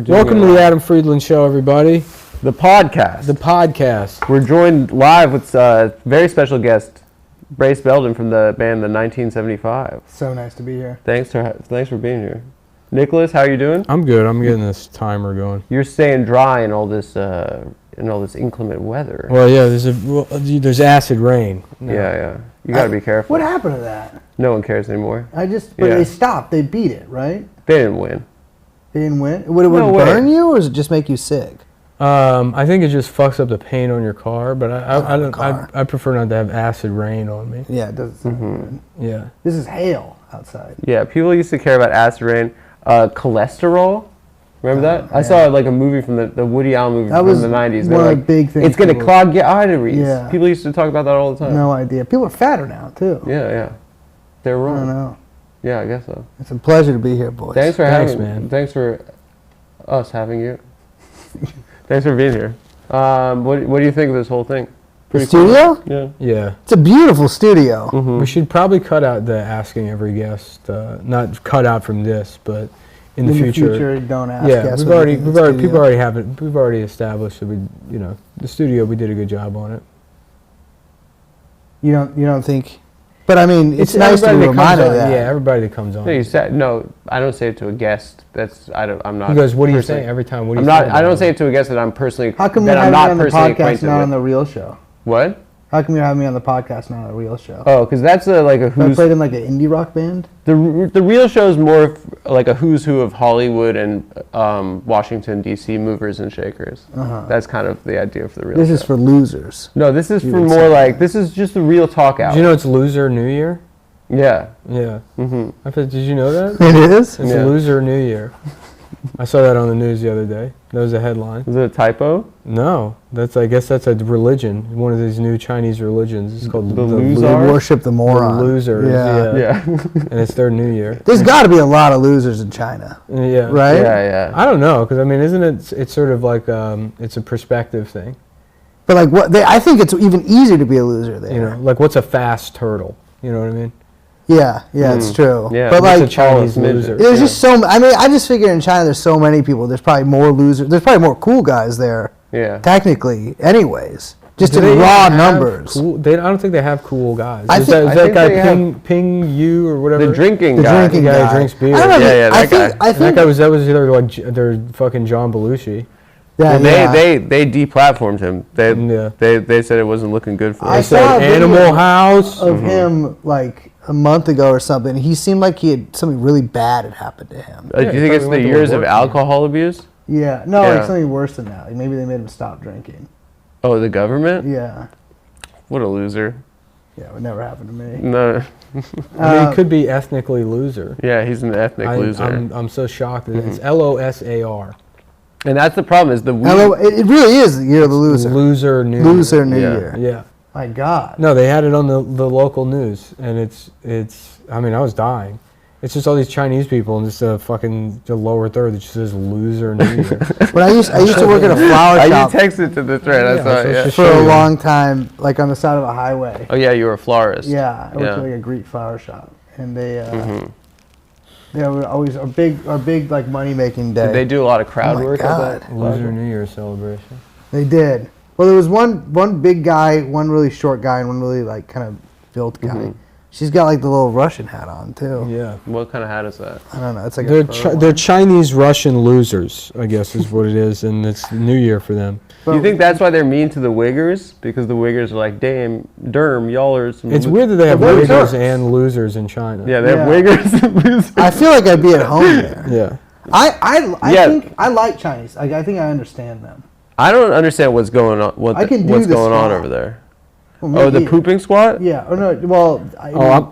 Welcome to the Adam Friedland Show, everybody. The podcast. The podcast. We're joined live with a very special guest, Belden from the band The 1975. So nice to be here. Thanks for being here. Nicholas, how are you doing? I'm good. I'm getting this timer going. You're staying dry in all this inclement weather. Well, yeah. There's acid rain. No. Yeah. You gotta be careful. What happened to that? No one cares anymore. They stopped. They beat it, right? They didn't win. They didn't win? Would it burn you, or does it just make you sick? I think it just fucks up the paint on your car, but I prefer not to have acid rain on me. Yeah, it doesn't sound good. Yeah. This is hail outside. Yeah, people used to care about acid rain. Cholesterol. Remember that? I saw like a movie from the Woody Allen movie from the 90s. One of the big things. It's going to clog your arteries. Yeah. People used to talk about that all the time. No idea. People are fatter now, too. Yeah. They're wrong. I don't know. Yeah, I guess so. It's a pleasure to be here, boys. Thanks for us having you. Thanks for being here. What do you think of this whole thing? The studio? Cool? Yeah. It's a beautiful studio. Mm-hmm. We should probably cut out the asking every guest, not cut out from this, but in the future, don't ask. Yeah, we've already established that the studio, we did a good job on it. You don't think? But I mean, it's nice to be reminded of that. Yeah, everybody that comes on. No, I don't say it to a guest. I'm not. He goes, what do you say every time? What do you say? I don't say it to a guest that I'm personally. How come you're having me on the podcast, not on the real show? What? How come you're having me on the podcast, not on the real show? Oh, because that's like a who's. I played in like an indie rock band. The real show is more like a who's who of Hollywood and Washington D.C. movers and shakers. Uh-huh. That's kind of the idea for the real. This is for losers. No, this is for more like this is just the real talk out. Did you know it's Loser New Year? Yeah. Yeah. Mm-hmm. Did you know that? It is? It's Loser New Year. I saw that on the news the other day. That was a headline. Is it a typo? No. I guess that's a religion. One of these new Chinese religions. It's called the They worship the moron. The losers. Yeah. And it's their New Year. There's got to be a lot of losers in China. Yeah. Right? Yeah. I don't know, because I mean, isn't it? It's sort of like it's a perspective thing. But like I think it's even easier to be a loser there. You know, like what's a fast turtle? You know what I mean? Yeah, it's true. Yeah, but what's like a Chinese loser? There's just I just figure in China there's so many people. There's probably more losers. There's probably more cool guys there. Yeah. Technically, anyways, just Do in they raw have numbers. Cool, I don't think they have cool guys. I Is think- that guy Ping Yu or whatever? The drinking The guy. drinking guy guy who drinks beer. I don't know, Yeah, I that think, guy. I And think that was either like their fucking John Belushi. Yeah, They deplatformed him. They said it wasn't looking good for I him. saw Said a video Animal House. of him like a month ago or something. He seemed like something really bad had happened to him. Do you think it's the years of alcohol abuse? Yeah, no, Yeah. like something worse than that. Like maybe they made him stop drinking. Oh, the government? Yeah, What a loser. yeah, it would never happen to me. No. I mean, he could be ethnically loser. Yeah, he's an ethnic loser. I'm so shocked that it's LOSAR. And that's the problem is the Hello, it really is the year of the loser. Loser New Loser New Yeah. Year. Yeah. My God. No, they had it on the local news, and it's. I mean, I was dying. It's just all these Chinese people and just the lower third that just says "Loser New Year." When I used to work at a flower you shop texted to the thread. I saw it. Yeah. for a long time, like on the side of a highway. Oh yeah, you were a florist. Yeah, I worked Yeah. at like a Greek flower shop, and they were always our big like money making day. Did they do a lot of crowd Oh my work God. at that? Loser New Year celebration. They did. Well, there was one big guy, one really short guy, and one really like kind of built guy. She's got like the little Russian hat on too. Yeah. What kind of hat is that? I don't know. It's like They're Chinese Russian losers, I guess is what it is, and it's New Year for them. Do you think that's why they're mean to the Uyghurs? Because the Uyghurs are like, damn, derm, y'all are some... It's weird that they have They're Uyghurs Turks. and losers in China. Yeah, they have Yeah. Uyghurs and losers. I feel like I'd be at home there. Yeah. I Yeah. think I like Chinese. I think I understand them. I don't understand what's going on. I can do what's the going on squat. over there? Well, Oh, the maybe- pooping squat? Yeah. Or no. Well.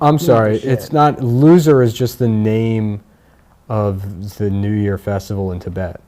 I'm sorry. It's not. Loser is just the name of the New Year festival in Tibet.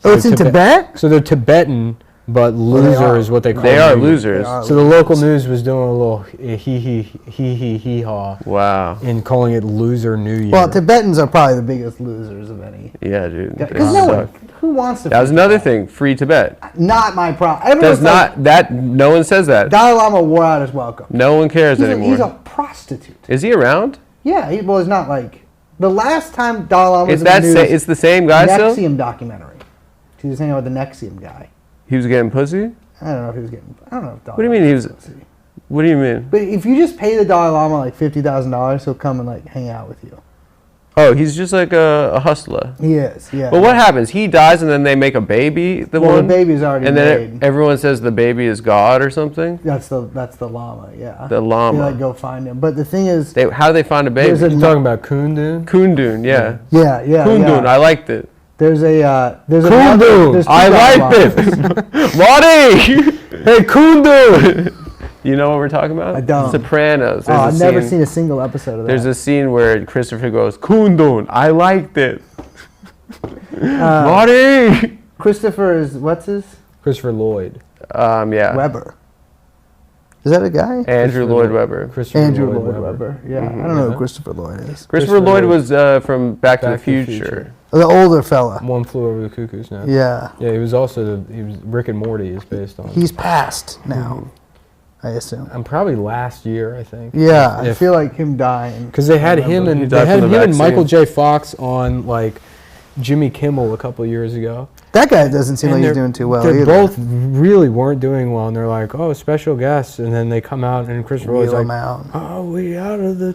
Oh, it's in Tibet? So they're Tibetan, but loser is what they call They are New Year. losers. They are. So the local news was doing a little hee haw Wow. in calling it Loser New Year. Well, Tibetans are probably the biggest losers of any. Yeah, dude. They Because no one, suck. who wants to? That was free another Tibet? thing. Free Tibet. Not my problem. That's Everyone's like, not that. No one says that. Dalai Lama wore out his welcome. No one cares anymore. He's a prostitute. Is he around? Yeah. He's not like The last time Dalai Lama was It's in the news, it's the same guy still? Nexium documentary. She was hanging out with the Nexium guy. He was getting pussy? I don't know if he was getting. I don't know if Dalai What do you mean Lama he was? pussy. What do you mean? But if you just pay the Dalai Lama like $50,000, he'll come and like hang out with you. Oh, he's just like a hustler. He is, yeah. But what happens? He dies and then they make a baby, the Well, one? the baby's already and then made. everyone says the baby is God or something? That's the Lama, yeah. The Lama. You like go find him. But the thing is, How do they find a baby? There's a- You're talking about Kundun? Kundun, yeah. yeah. Kundun, I liked it. There's a Kundun, there's two I Dalai liked Lamas. it. Marty! Hey, Kundun! You know what we're talking about? I don't. Sopranos. Oh, I've never seen a single episode of that. There's a scene where Christopher goes, Kundun, I liked it. Marty! Christopher is, what's his? Christopher Lloyd. Yeah. Weber. Is that a guy? Andrew Lloyd Webber. Christopher Andrew Lloyd Webber. Yeah, I don't know who Yeah. Christopher Lloyd is. Christopher Lloyd was from Back to the Future. The older fella. One Flew Over the Cuckoo's Nest. Yeah. Yeah, he was also Rick and Morty is based on. He's passed now, I assume. I'm probably last year, I think. Yeah, I If- feel like him dying. Because they had him He and died from the vaccine. Michael J. Fox on like Jimmy Kimmel a couple of years ago. That guy doesn't seem And like he's they're- doing too well They either. both really weren't doing well, and they're like, "Oh, special guests," and then they come out, and Christopher Lloyd's Wheel like, him out. "Are we out of the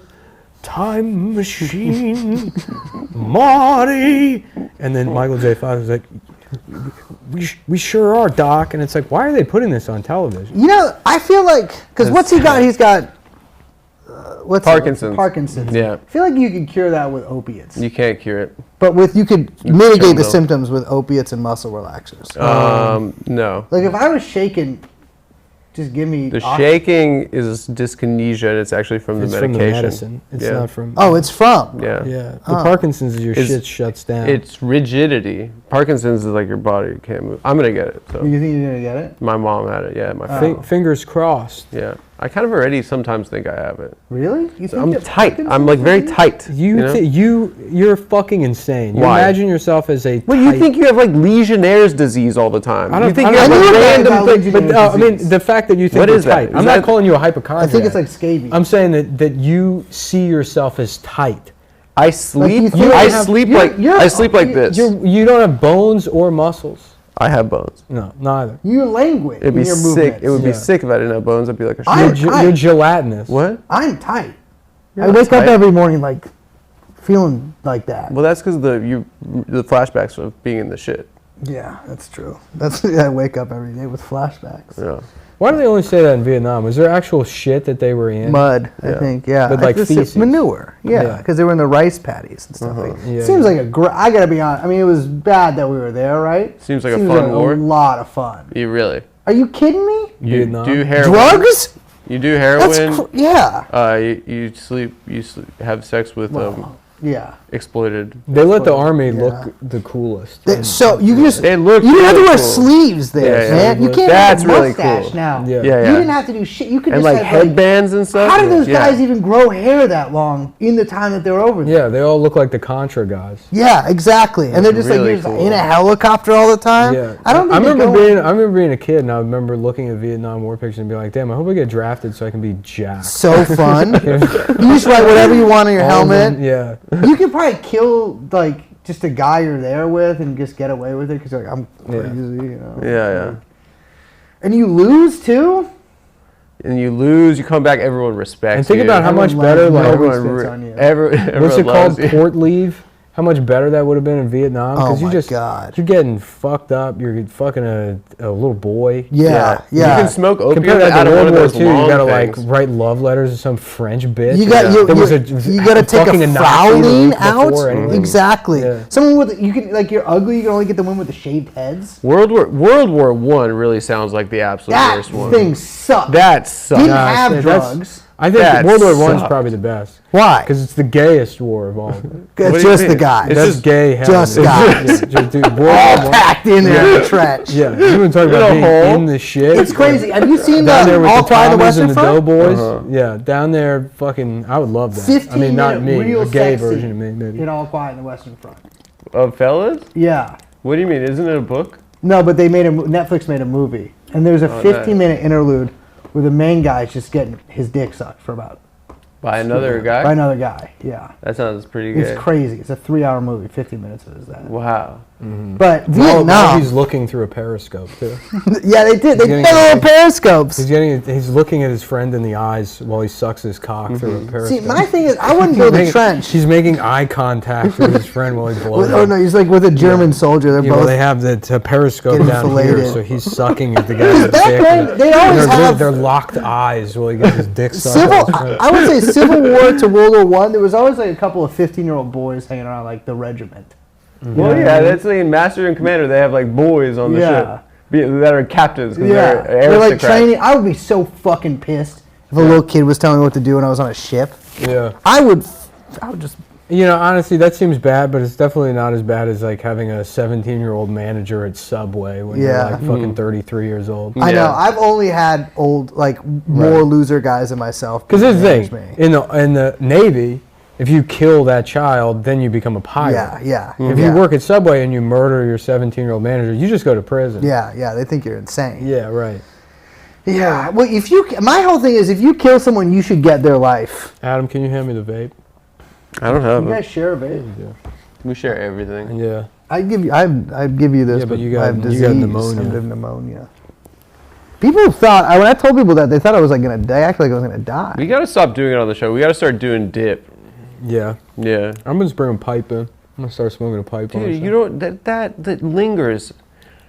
time machine, Marty?" And then Michael J. Fox was like, "We sure are, Doc." And it's like, why are they putting this on television? You know, I feel like, because what's he got? He's got, what's Parkinson's. Parkinson's. Yeah. I feel like you could cure that with opiates. You can't cure it. But you could mitigate the Terminal. symptoms with opiates and muscle relaxers. No. Like if I was shaking, just give me. The shaking is dyskinesia, and it's actually from It's the from medication. the medicine. It's Yeah. not from. Oh, it's from. Yeah. Yeah. The Parkinson's is your It's- shit shuts down. It's rigidity. Parkinson's is like your body can't move. I'm gonna get it. So You think you're gonna get it? my mom had it. Yeah, my Fingers crossed. yeah. I kind of already sometimes think I have it. Really? You think I'm that tight. Parkinson's I'm like very is- tight. You know? you're fucking insane. You Why? imagine yourself as a. Well, you tight- think you have like Legionnaire's disease all the time. I don't You think I you don't have know like what that is. random things. Legionnaires' But I mean, disease. the fact that you think What you're is that? tight. Is I'm that- not calling you a hypochondriac. I think it's like scabies. I'm saying that you see yourself as tight. I sleep. you think I you have- sleep you're- like you're- I sleep like this. You don't have bones or muscles. I have bones. No, neither. You're languid It'd in be your sick. movements. It would be Yeah. sick if I didn't have bones. I'd be like a I'm shit. tight. You're gelatinous. What? I'm tight. You're I not wake up tight. every morning like feeling like that. Well, that's because the flashbacks of being in the shit. Yeah, that's true. That's I wake up every day with flashbacks. Yeah. Why do they only say that in Vietnam? Was there actual shit that they were in? Mud, I Yeah. think. Yeah, But, like, It's feces. manure. Yeah, Yeah. because they were in the rice paddies and stuff. Like Yeah, Seems yeah. like a great. I gotta be honest. I mean, it was bad that we were there, right? Seems like a fun war. A lot of fun. You really? Are you kidding me? You Vietnam? do heroin. Drugs? You do That's heroin. yeah. You sleep. Have sex with Yeah. exploited. They let the army Yeah. look the coolest. So you can just They look you didn't have to really wear cool. sleeves there, Yeah, yeah. man. You can't That's have a really mustache cool. now. Yeah. Yeah, You didn't have to do shit. You could And just like have, headbands and stuff. How did those Yeah. guys even grow hair that long in the time that they were over there? Yeah, they all look like the Contra guys. Yeah, exactly. And they're just Really like you're just cool. in a helicopter all the time. Yeah, I don't. Think I remember being a kid, and I remember looking at Vietnam War pictures and being like, "Damn, I hope I get drafted so I can be jacked." so fun. You just write whatever you want on your All of helmet. them, yeah. You could probably kill like just a guy you're there with and just get away with it because like I'm Yeah. crazy, you know. Yeah. And you lose too. And you lose. You come back. Everyone respects. And think you. about how much Everyone better, loves like, nobody everyone. spits on you. Everyone what's it loves called, you. port leave? How much better that would have been in Vietnam? Oh you my just, God. You're getting fucked up. You're fucking a little boy. Yeah, You yeah. can smoke opium Compared to out like of one World of War those II, you long gotta things. like write love letters to some French bitch. You got you gotta take fucking a Nazi the Fraulein week out. before anyway. Exactly. Yeah. Someone with you can like you're ugly. You can only get the one with the shaved heads. World War I really sounds like the absolute That worst one. thing sucked. That sucks. Didn't Nah, have that's- drugs. I think That World War I is sucked. probably the best Why? because it's the gayest war of all. What It's do you just the mean? guys. It's That's just gay. heaven. just It's guys. just, dude, World War all I- packed in there in the trench. Yeah, you want to talk In a about being hole. in the shit? It's crazy. Have you seen Down there with All the Quiet on the Tommys Western and the Front? Doughboys. Uh-huh. Yeah, down there, fucking. I would love that. I 15 mean, not me, real a gay sex version scene of me, maybe. in All Quiet on the Western Front. Of fellas? Yeah. What do you mean? Isn't it a book? No, but they made Netflix made a movie, and there's a 15-minute interlude where the main guy's just getting his dick sucked for about By another guy? By another guy, yeah. That sounds pretty good. It's crazy. It's a 3-hour movie. 50 minutes of it is that. Wow. But While Vietnam. he's looking through a periscope too. Yeah, they did. They getting did little a- periscopes. He's looking at his friend in the eyes while he sucks his cock through a periscope. See, my thing is, I wouldn't go to the trench. He's making eye contact with his friend while he blows. Oh no, he's like with a German soldier. They're You know, both. they have the periscope getting down here, filleted. so he's sucking at the guy's Back dick. then, they always and have they're locked eyes while he gets his dick sucked. Civil. out his friend. I would say Civil War to World War One. There was always like a couple of 15-year-old boys hanging around like the regiment. Well, yeah, that's like in Master and Commander. They have like boys on the Yeah. ship that are captains. 'Cause Yeah, they're like aristocrats. training. I would be so fucking pissed if a little kid was telling me what to do when I was on a ship. Yeah. I would just. You know, honestly, that seems bad, but it's definitely not as bad as like having a 17-year-old manager at Subway when Yeah. you're like fucking 33 years old. I Yeah. know. I've only had old, like more loser guys than myself. Because here's the manage thing, me. in the Navy, if you kill that child, then you become a pilot. Yeah. If you work at Subway and you murder your 17-year-old manager, you just go to prison. Yeah. They think you're insane. Yeah, right. Yeah. Well, my whole thing is, if you kill someone, you should get their life. Adam, can you hand me the vape? I don't have You them. guys share a baby. We share everything. Yeah. I'd give you this, Yeah, but you I got- have you got disease. pneumonia. I have pneumonia. People thought when I told people that, they thought I was like gonna die. Act like I was gonna die. We gotta stop doing it on the show. We gotta start doing dip. Yeah. Yeah. I'm going to bring a pipe in. I'm going to start smoking a pipe. on the Dude, show. you don't that lingers.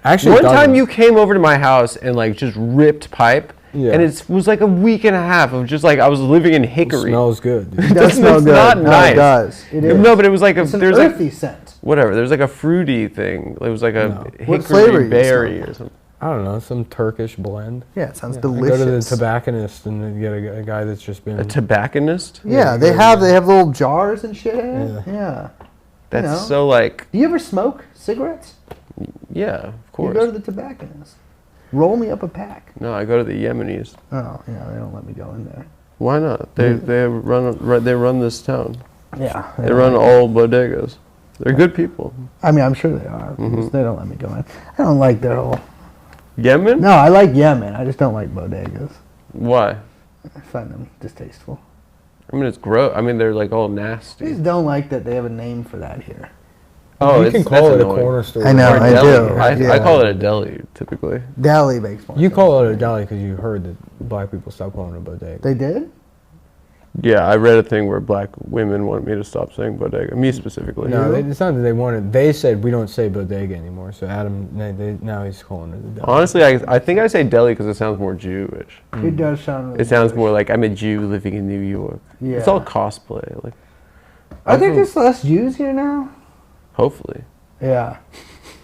Actually, One it time doesn't. you came over to my house and like just ripped pipe, Yeah. and it was like a week and a half of just like I was living in It Hickory. smells good. dude. It does smell It's good. not No, nice. It does. It is. No, but it was like It's an there's like earthy scent. whatever. There's like a fruity thing. It was like a No. What flavor hickory you berry smell? or something. I don't know, some Turkish blend. Yeah, it sounds I go to the delicious. tobacconist and then get a guy that's just been. A tobacconist? Yeah, Yeah, they you go have to- they have little jars and shit. Yeah. Yeah. That's know. so like Do you ever smoke cigarettes? yeah, of You course. go to the tobacconist. Roll me up a pack. No, I go to the Yemenis. Oh, yeah, they don't let me go in there. Why not? They run this town. Yeah. They run all bodegas. They're good people. I mean, I'm sure they are. Mm-hmm. They don't let me go in. I don't like their whole. Yemen? No, I like Yemen. I just don't like bodegas. Why? I find them distasteful. I mean, it's gross. I mean, they're like all I nasty. just don't like that they have a name for that here. Oh, you can that's call it a annoying. corner store. I know, Or a I deli. do. I Yeah. call it a deli typically. Deli makes more You sense. call it a deli because you heard that black people stopped calling it a bodega. They did? Yeah, I read a thing where black women wanted me to stop saying bodega. Me specifically. No, You? it's not that they wanted. They said we don't say bodega anymore. So Adam, now he's calling it a deli. Honestly, I think I say deli because it sounds more Jewish. It does sound really It sounds Jewish. more like I'm a Jew living in New York. Yeah. It's all cosplay. Like, I think there's less Jews here now. hopefully. Yeah.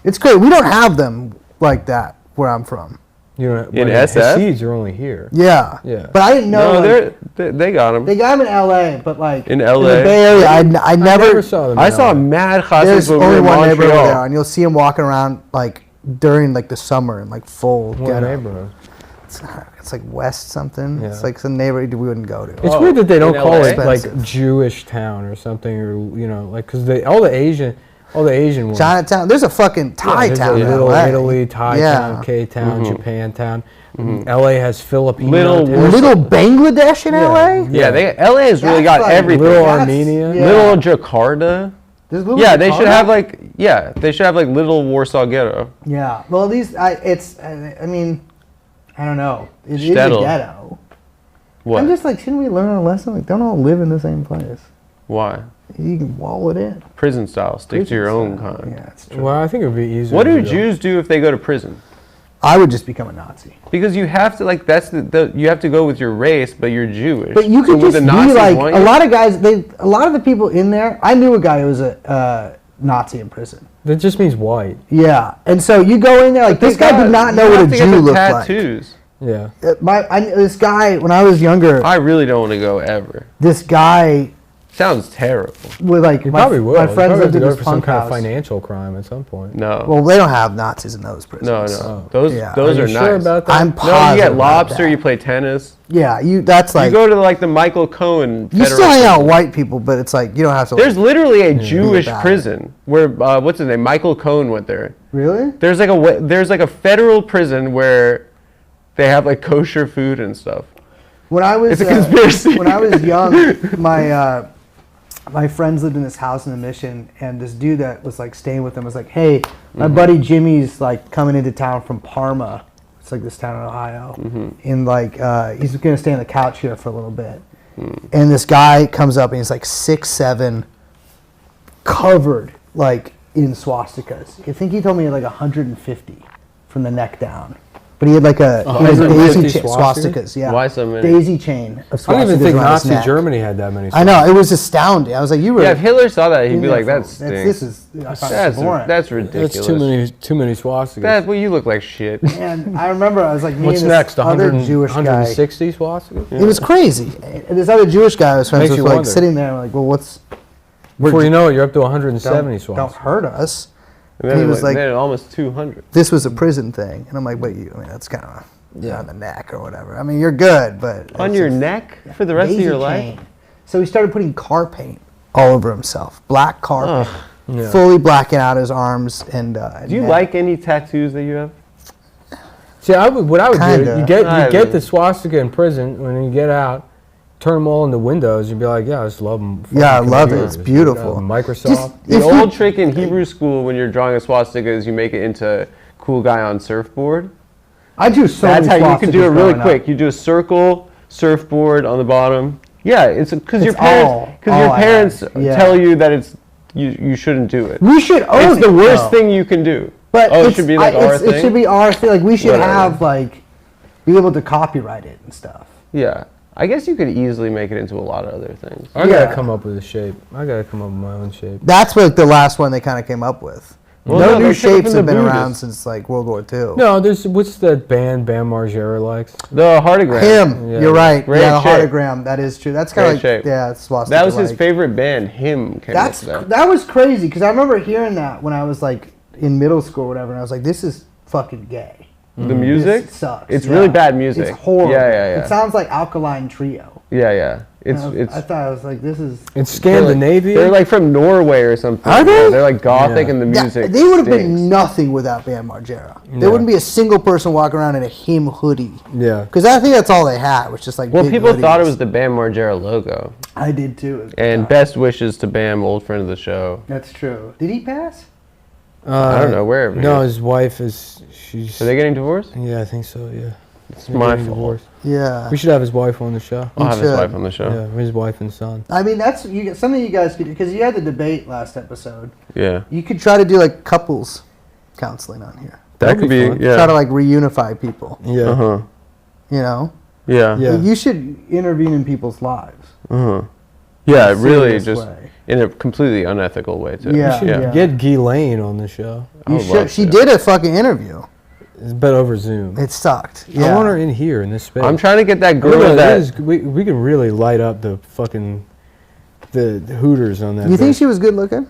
It's great. We don't have them like that where I'm from. You know, In the SF? Hasids are only here. Yeah. Yeah. But I didn't know. No, like, they got him. they got them in LA, but like In the LA? Bay Area, I I never. never saw them. I in saw LA. mad There's Hasids when we were only in one neighborhood there, Montreal. and you'll see them walking around like during like the summer in like full What getup. neighborhood? It's like West something. Yeah. It's like some neighborhood we wouldn't go to. It's Oh, weird that they don't in call LA? it like Expensive. Jewish town or something, or you know, like because all the Asian ones. Chinatown. There's a fucking Thai there's town a in Little LA. Italy, Thai Yeah. town, K town, Mm-hmm. Japan town. LA has Filipino Little town. Little Bangladesh in Yeah. LA. Yeah, LA has really That's got like everything. Little That's- Armenia. yeah. Little Jakarta. There's little Yeah, they should Jakarta? have they should have like Little Warsaw Ghetto. Yeah. Well, I mean, I don't know. It is a Shtetl. ghetto. What? I'm just like, shouldn't we learn our lesson? Like, don't all live in the same place. Why? You can wall it in. Prison style. Stick to your own Prison style. kind. Yeah, it's true. Well, I think it would be easier. What to do Jews do if they go to prison? I would just become a Nazi. Because you have to that's you have to go with your race, but you're Jewish. But you So could would just the be Nazis like want a you? lot of guys. A lot of the people in there. I knew a guy who was a Nazi in prison. That just means white. Yeah, and so you go in there like this guy did not know you what a have to get Jew the looked tattoos. Yeah. like. This guy when I was younger, I really don't want to go ever. this guy Sounds terrible. with like You my, probably will. my You friends probably have lived to in go this for some punk kind of house. financial crime at some point. No. Well, they don't have Nazis in those prisons. no. Oh. Those Yeah. those Are are you nice. sure about that? I'm No, positive you get about lobster. that. You play tennis. Yeah, that's like You go to like the Michael Cohen. you still hang Federation. out with white people, but it's like you don't have to. There's literally a Jewish about it. prison where what's his name? Michael Cohen went there. really. There's like a federal prison where they have like kosher food and stuff. When I was It's a conspiracy. when I was young, my friends lived in this house in the Mission, and this dude that was like staying with them was like, "Hey, my buddy Jimmy's like coming into town from Parma. It's like this town in Ohio, and like he's gonna stay on the couch here for a little bit." And this guy comes up and he's like 6'7", covered like in swastikas. I think he told me he had like 150 from the neck down. But he had like a daisy chain, swastikas. Yeah. Why so many? Daisy chain of swastikas. I don't even think around his Nazi neck. Germany had that many. I know, it was astounding. I was like, you were. Yeah, if Hitler saw that, he'd be like, This "That's is boring. that's ridiculous." That's too many swastikas. Well, you look like shit. And I remember I was like, me What's and this next? other 100, Jewish guy. 160 swastikas? It was crazy. And this other Jewish guy I was friends Makes with, you like wonder. sitting there, like, well, what's? Before you know it, you're up to 170 Don't swastikas. hurt us. And And then he was like, then almost 200. this was a prison thing, and I'm like, but you, I mean, that's kind of on the neck or whatever. I mean, you're good, but On it's your just- neck for the rest of daisy your life? chain. So he started putting car paint all over himself, black car paint, Yeah. fully blacking out his arms and. Do you neck. like any tattoos that you have? See, what I would do, Kinda. you get the swastika in prison. When you get out, turn them all into windows. You'd be like, yeah, I just love them. Yeah, I love it. It's beautiful. Microsoft. Just- The If you- old trick in Hebrew school when you're drawing a swastika is you make it into cool guy on surfboard. I do so That's many how you can do it swastikas really growing quick. up. You do a circle, surfboard on the bottom. Yeah, it's because your It's parents all I parents have. Yeah. tell you that it's you shouldn't do it. We should own It's the it, worst though. thing you can do. But it it's- should be like our It thing. should be our thing. Like we should Whatever. have like be able to copyright it and stuff. Yeah, I guess you could easily make it into a lot of other things. I Yeah. gotta come up with a shape. I gotta come up with my own shape. That's what the last one they kind of came up with. Well, no no, new they took it shapes from have the been around Buddhists. since like World War II. No, what's that band Bam Margera likes? The heartagram. Him, Yeah. you're right. Great yeah, the shape. heartagram. That is true. That's kind of Great like shape. yeah, it's swastika. That was his like. favorite band. Him came That's up with that. that was crazy because I remember hearing that when I was like in middle school or whatever, and I was like, this is fucking gay. The music This sucks. It's Yeah. really bad music. It's horrible. Yeah, yeah, yeah. It sounds like Alkaline Trio. Yeah. And It's I thought I was like, this is. It's Scandinavian. They're like from Norway or something. Are they? Yeah, they're like gothic Yeah. and the music. They would have stinks. been nothing without Bam Margera. Yeah. There wouldn't be a single person walking around in a him hoodie. yeah. Because I think that's all they had, was just like. Well, big people thought it hoodies. was the Bam Margera logo. I did too. And best wishes to Bam, old friend of the show. That's true. Did he pass? I don't know, wherever he No, is. his wife is. She's. Are they getting divorced? Yeah, I think so. Yeah. It's They're my getting fault. divorced. Yeah. We should have his wife on the show. I'll have his should. wife on the show. Yeah, his wife and son. I mean, that's something you guys could, because you had the debate last episode. Yeah. You could try to do like couples counseling on here. That That'd could be be, fun. yeah. Try to like reunify people. Yeah. Uh-huh. You know, Yeah. Yeah. you should intervene in people's lives. Uh-huh. Yeah, In a really serious just way. in a completely unethical way, too. Yeah. We should get Ghislaine on the show. I You would should. love She to. did a fucking interview. But over Zoom. It sucked. I Yeah. want her in here in this space. I'm trying to get that Look girl at that... this. We can really light up the fucking the Hooters on that. You think bitch. she was good looking?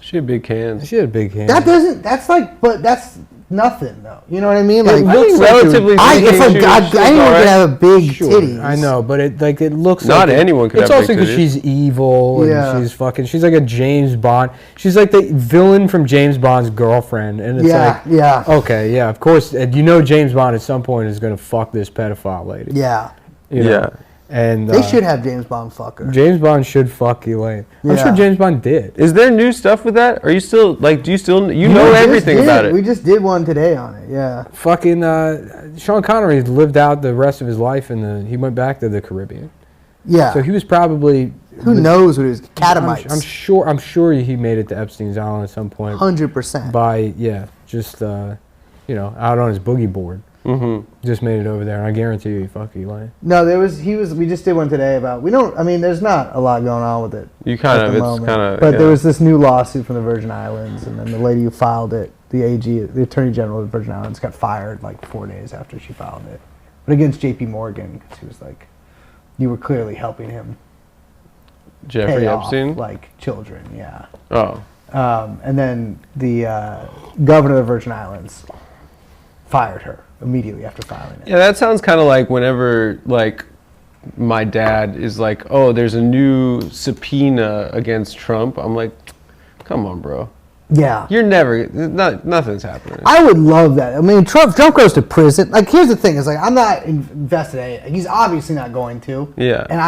She had big hands. She had big hands. That doesn't. That's like. But that's nothing though. You know what I mean? Like. I think relatively I, speaking, if a she guy, was anyone alright. can have a big Sure, titties. I know, but it looks Not like anyone could It's have also big because titties. she's evil and Yeah. she's like a James Bond. She's like the villain from James Bond's girlfriend, and it's Yeah. like, Yeah. okay, yeah, of course, and you know James Bond at some point is gonna fuck this pedophile lady. Yeah. You know? Yeah. And They should have James Bond fuck her. James Bond should fuck Elaine. I'm Yeah. sure James Bond did. Is there new stuff with that? Are you still, like, do you still... You know We just everything did. about it. We just did one today on it. Yeah. Fucking Sean Connery lived out the rest of his life he went back to the Caribbean. Yeah. So he was probably Who knows what it is? Catamites. I'm sure he made it to Epstein's Island at some point 100%. by just out on his boogie board. Mm-hmm. Just made it over there, and I guarantee you he fucked Elaine. No, we just did one today about, there's not a lot going on with it. You kind at of, the it's moment. kind of... But yeah. there was this new lawsuit from the Virgin Islands, and then the lady who filed it, the Attorney General of the Virgin Islands, got fired like 4 days after she filed it. But against J.P. Morgan, because he was like, you were clearly helping him Jeffrey pay Epstein? off, like, children, yeah. Oh. And then the governor of the Virgin Islands fired her immediately after filing it. Yeah, that sounds kind of like whenever, like, my dad is like, oh, there's a new subpoena against Trump. I'm like, come on, bro. Yeah. You're never, nothing's happening. I would love that. I mean, Trump goes to prison. Like, here's the thing: is like I'm not invested in it. He's obviously not going to. Yeah. And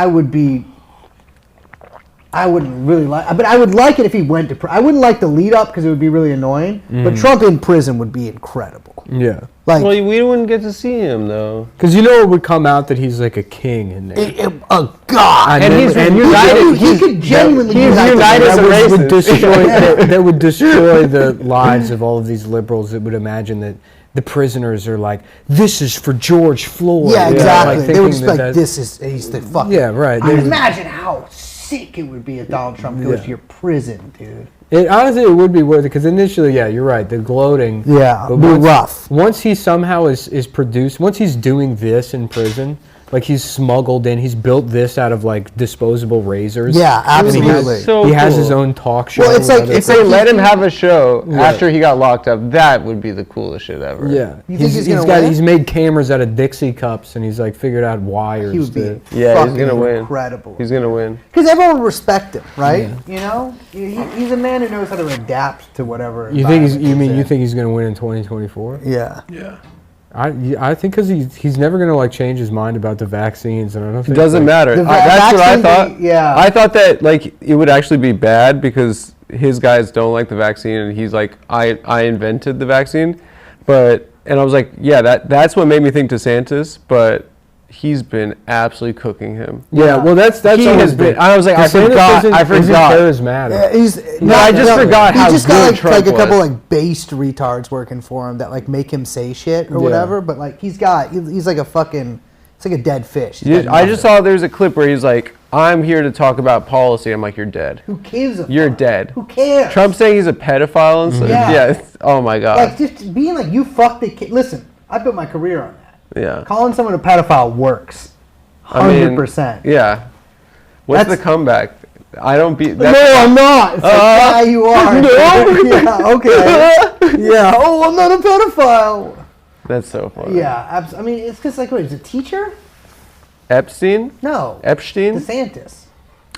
I wouldn't really like. But I would like it if he went to. I wouldn't like the lead up because it would be really annoying. But Trump in prison would be incredible. Yeah. Like, Well, we wouldn't get to see him though. Because it would come out that he's like a king in there. oh God! And he's united. He could genuinely he's unite united them. as a would racist. destroy that would destroy the lives of all of these liberals that would imagine that the prisoners are like, this is for George Floyd. Yeah, You know, exactly. like They would thinking just be like, he's the fucking. Yeah, right. Imagine how sick it would be if Donald Trump goes to your prison, dude. Honestly, it would be worth it because initially, yeah, you're right. The gloating. Yeah, but be rough. Once he somehow is produced, once he's doing this in prison, like he's smuggled in, he's built this out of like disposable razors. Yeah, And he has, absolutely. he has his cool. own talk show. Well, it's like- and If other- they let him have a show Right. after he got locked up, that would be the coolest shit ever. yeah, You think he's gonna win? he's made cameras out of Dixie cups and he's like figured out wires. He would be to- Yeah, fucking he's gonna win. incredible. He's gonna win. Because everyone would respect him, right? You know, he's a man who knows how to adapt to whatever. You think environment you in. think he's gonna win in 2024? Yeah. I think because he's never gonna like change his mind about the vaccines, and I don't It think doesn't like, matter. The That's what I vaccine thought. thing, yeah. I thought that like it would actually be bad because his guys don't like the vaccine, and he's like, I invented the vaccine, and I was like, yeah, that's what made me think DeSantis, but he's been absolutely cooking him. Yeah, well, that's He always has been. I was like, I DeSantis forgot. isn't charismatic. Yeah, he's No, I just forgot he's how just good got Trump like a couple was. like based retards working for him that like make him say shit or Yeah. whatever. But like he's like a fucking it's like a dead fish. He's got I just nothing. saw there's a clip where he's like, I'm here to talk about policy. I'm like, you're dead. Who gives a You're fuck? dead. Who cares? Trump saying he's a pedophile and stuff. Yeah. Yeah. Oh my god. like just being like you fucked the kid. Listen, I put my career on that. Yeah. Calling someone a pedophile works. I mean, 100%. Yeah. What's That's- the comeback? I don't be. No, I'm not. It's like, yeah, you are. no. yeah, okay. Yeah. Oh, I'm not a pedophile. That's so funny. Yeah. I mean, it's because like, what? He's a teacher? Epstein? No. Epstein? DeSantis.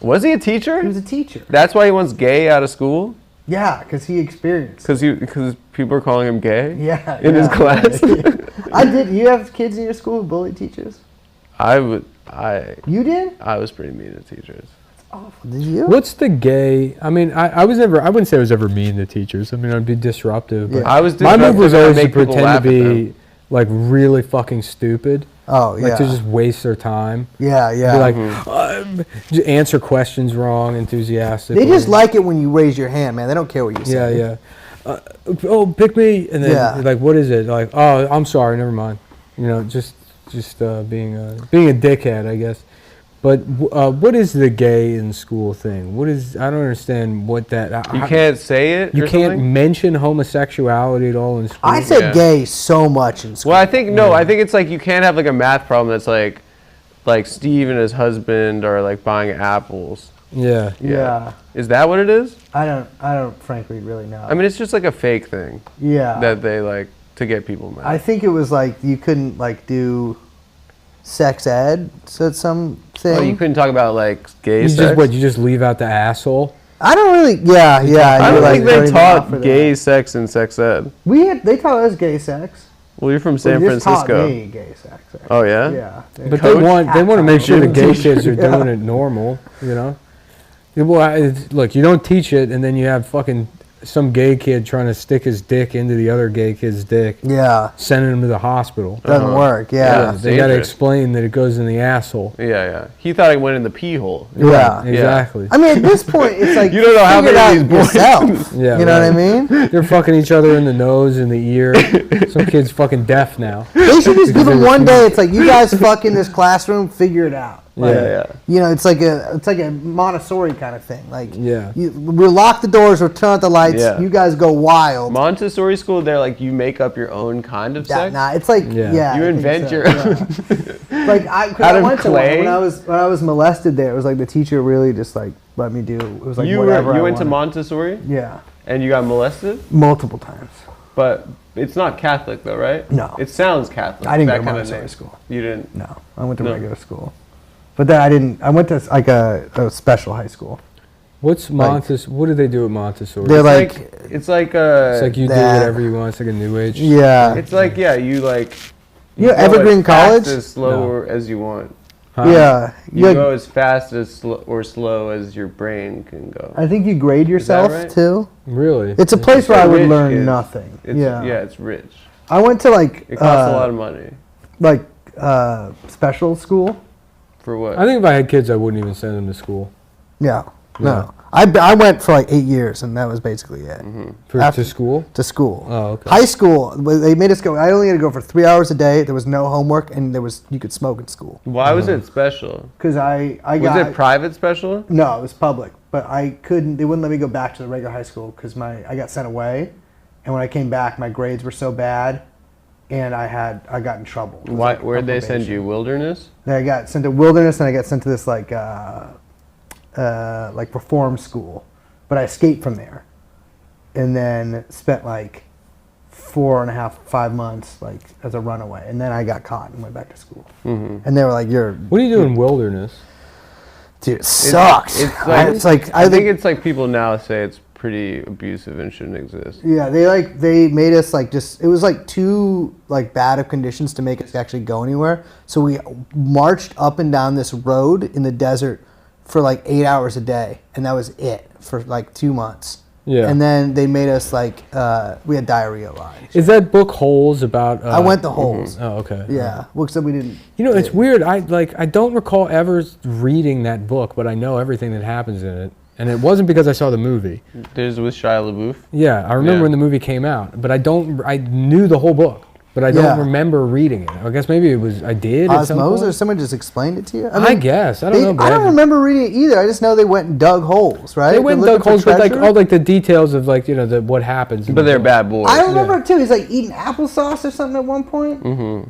Was he a He teacher? was a teacher. That's why he wants gay out of school? Yeah, because he experienced. Because people are calling him gay? Yeah. In his yeah. class? I did. You have kids in your school who bully teachers? You did? I was pretty mean to teachers. Awful. Did you? What's the gay? I mean, I wouldn't say I was ever mean to teachers. I mean, I'd be disruptive. But Yeah. I was my move was disruptive and always to make people pretend to laugh at be them. like really fucking stupid. Oh, yeah. Like to just waste their time. yeah, yeah. Be like, just answer questions wrong, enthusiastically. they just like it when you raise your hand, man. They don't care what you say. Yeah, yeah. Oh, pick me, and then Yeah. like, what is it? Like, oh, I'm sorry, never mind. You know, just being a dickhead, I guess. But what is the gay in school thing? What is? I don't understand what that. You can't say it? You or can't something? mention homosexuality at all in school. I said Yeah. gay so much in school. Well, I think I think it's like you can't have like a math problem that's like Steve and his husband are like buying apples. Yeah. Yeah. Is that what it is? I don't frankly really know. I mean, it's just like a fake thing yeah. that they like to get people mad. I think it was like you couldn't like do sex ed, said something. Oh, you couldn't talk about like gay You sex? you just leave out the asshole? I don't really. Yeah. I you're, don't like, think they turning me off for taught that. gay sex in sex ed. They taught us gay sex. Well, you're from San Well, they just taught Francisco. me gay sex. Actually. Oh yeah. Yeah. But Coach? they want to make sure the gay Teacher, kids are yeah. doing it normal, you know? Well, look, you don't teach it, and then you have fucking some gay kid trying to stick his dick into the other gay kid's dick, Yeah. sending him to the hospital. Doesn't work. Yeah. Yeah. They got to dangerous. explain that it goes in the asshole. Yeah. He thought it went in the pee hole. Yeah. Exactly. I mean, at this point, it's like You don't know how figure it many out of these boys- yourself. Yeah, you know right. what I mean? They're fucking each other in the nose, in the ear. Some kid's fucking deaf now. They should just give them they one refuse. day. It's like you guys fuck in this classroom, figure it out. Like, Yeah. You know, it's like a Montessori kind of thing. Like, Yeah. we'll lock the doors, we'll turn out the lights. Yeah. You guys go wild. Montessori school, they're like you make up your own kind of sex. Nah, it's like Yeah. yeah. You I think invent so, your yeah. Like Out I of went to one clay? when I was molested there. It was like the teacher really just like let me do. It was like you whatever I went to wanted. Montessori Yeah, and you got molested, multiple times. but it's not Catholic though, right? No. It sounds Catholic. I didn't that go to kind of Montessori name. school. You didn't. No, I went to No. regular school, but then I didn't. I went to like a special high school. What's Montessori? What do they do at Montessori? They're It's like it's like you do that. whatever you want. It's like a new age. yeah. It's like you like. You know go Evergreen as fast College? as slow as you want. Huh? Yeah. You go as fast as or slow as your brain can go. I think you grade yourself right? too. Really? It's a place where for I would rich learn kids. nothing. Yeah, it's rich. I went to like It costs a lot of money. like special school. For what? I think if I had kids, I wouldn't even send them to school. Yeah. Yeah. No. I went for like 8 years, and that was basically it. To school? To school. Oh, okay. High school, they made us go. I only had to go for 3 hours a day. There was no homework, and you could smoke in school. Why was it special? Because I Was got it private special? no, it was public, but I couldn't. They wouldn't let me go back to the regular high school because I got sent away, and when I came back, my grades were so bad, and I got in trouble. It was Why? like Where'd on they send probation. you? Wilderness? Then I got sent to wilderness, and I got sent to this like reform school, but I escaped from there, and then spent like 4.5, 5 months like as a runaway, and then I got caught and went back to school. And they were like, "You're What do you do in wilderness? dude, it sucks." It's like I think think it's like people now say it's pretty abusive and shouldn't exist. yeah, they made us like it was like too like bad of conditions to make us actually go anywhere. So we marched up and down this road in the desert for like 8 hours a day, and that was it for like 2 months. Yeah. And then they made us like we had diarrhea lines. Is that book Holes about? I went the holes. Oh, okay. Yeah, well, except we didn't. You know, it's weird. I don't recall ever reading that book, but I know everything that happens in it. And it wasn't because I saw the movie. There's with Shia LaBeouf. Yeah, I remember Yeah. when the movie came out, but I knew the whole book, but I don't Yeah. remember reading it. I guess maybe I did at some Osmosis, or point. someone just explained it to you. I guess. I don't know. But I don't remember reading it either. I just know they went and dug holes, right? They went and They're dug looking holes for with like treasure? all like the details of like what happens. in But the they're book. bad boys. I remember it too. He's like eating applesauce or something at one point.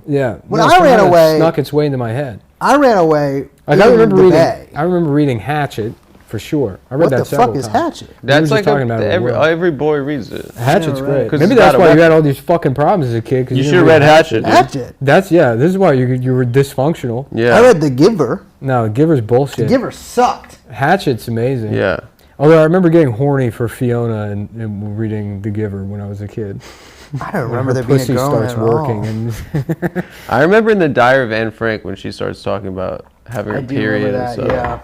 Yeah. When No, I ran somehow it away- snuck its way into my head. I ran away. Like I in remember the reading. bay. I remember reading Hatchet for sure. I read What that the several fuck is times. Hatchet? We were That's just like talking about it as well. every boy reads it. Hatchet's Yeah, great. right. 'Cause Maybe it's that's got a why you weapon. had all these fucking problems as a kid. 'Cause You didn't should have read Hatchet. Dude. Hatchet. This is why you were dysfunctional. Yeah. I read The Giver. No, Giver's bullshit. The Giver sucked. Hatchet's amazing. Yeah. Although I remember getting horny for Fiona and reading The Giver when I was a kid. I don't When remember her there being a pussy girl in starts it at all. working and I remember in the Diary of Anne Frank when she starts talking about having I a do period remember and that. stuff. Yeah.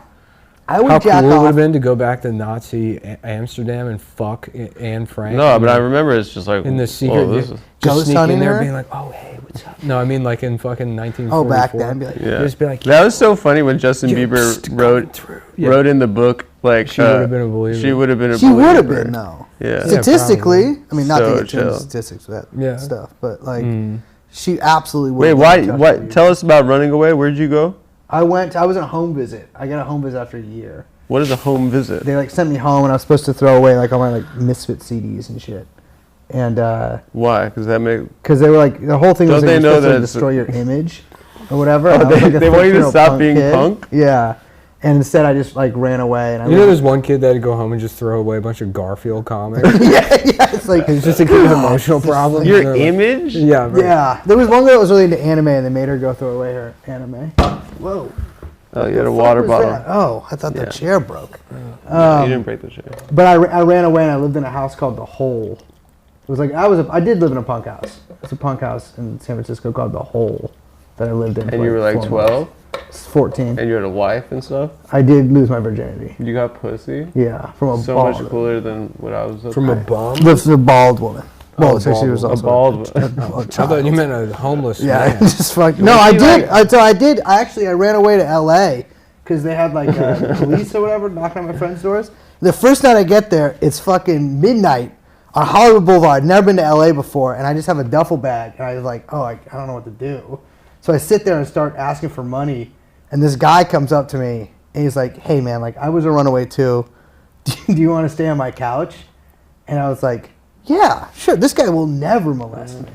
I would how jack cool it would off. have been to go back to Nazi Amsterdam and fuck Anne Frank. No, but I remember it's just like in the whoa, secret, this just is- Ghost sneak in hunting there, her? being like, "Oh, hey, what's up?" No, I mean like in fucking 1944. Oh, back then, be like, Yeah. Just be like, That was so funny when Justin "You're Bieber just coming through." Yeah. wrote in the book like She would have been a believer. She would have been a She believer. would have been though. Yeah. Statistically, I mean, not So to get too into chill. statistics with that Yeah. stuff, but like, she absolutely would. Wait, have why? been Justin What? Bieber. Tell us about running away. Where'd you go? I was on a home visit. I got a home visit after a year. What is a home visit? They like sent me home, and I was supposed to throw away like all my like Misfit CDs and shit. And Why? Because that make because they were like the whole thing was Don't like, they you're know supposed to that it's- destroy your image or whatever. Oh, and I was, they- like, a they want you to 13-year-old stop being kid. punk? Yeah. And instead, I just like ran away. And I You know, went- there's one kid that had to go home and just throw away a bunch of Garfield comics. yeah, it's like It's just a kid with emotional problems. your They're like- image. Yeah, right. yeah. There was one girl that was really into anime, and they made her go throw away her anime. Whoa. Oh, you had a The water fuck was bottle. that? Oh, I thought Yeah. the chair broke. No, you didn't break the chair. But I ran away, and I lived in a house called The Hole. It was like I did live in a punk house. It's a punk house in San Francisco called The Hole that I lived in. And you were like 12, 14. and you had a wife and stuff. I did lose my virginity. You got pussy. Yeah, from a So bald. much cooler than what I was. From a bum? This is a bald woman. Well, a so she bald was woman. a also bald. a I child. thought you meant a homeless Yeah, man. just fuck. No, I did. So I did. I actually ran away to L.A. because they had like the police or whatever knocking on my friends' doors. The first night I get there, it's fucking midnight on Hollywood Boulevard. Never been to L.A. before, and I just have a duffel bag, and I was like, oh, I don't know what to do. So I sit there and start asking for money, and this guy comes up to me, and he's like, hey man, like I was a runaway too. Do you want to stay on my couch? And I was like, yeah, sure. This guy will never molest me.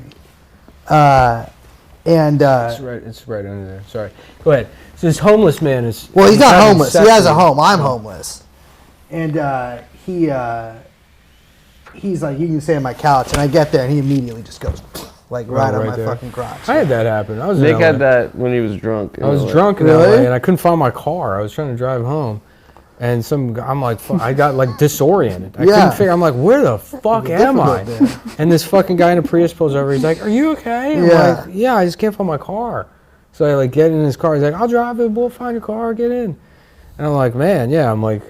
It's right under there. Sorry. Go ahead. So this homeless man is... Well, he's not having homeless. He sex has a with- home. I'm homeless. And he's like, you can stay on my couch. And I get there, and he immediately just goes, like, right on right my there. fucking crotch. I had that happen. I was in Nick LA. had that when he was drunk. I was LA. drunk in Really? LA, and I couldn't find my car. I was trying to drive home. And I'm like, I got like disoriented. I Yeah. couldn't figure. I'm like, where the fuck am I? difficult And this fucking guy in a Prius pulls over. He's like, "Are you okay?" I'm Yeah. like, "Yeah, I just can't find my car." So I like get in his car. He's like, "I'll drive it. We'll find your car. Get in." And I'm like, "Man, yeah." I'm like,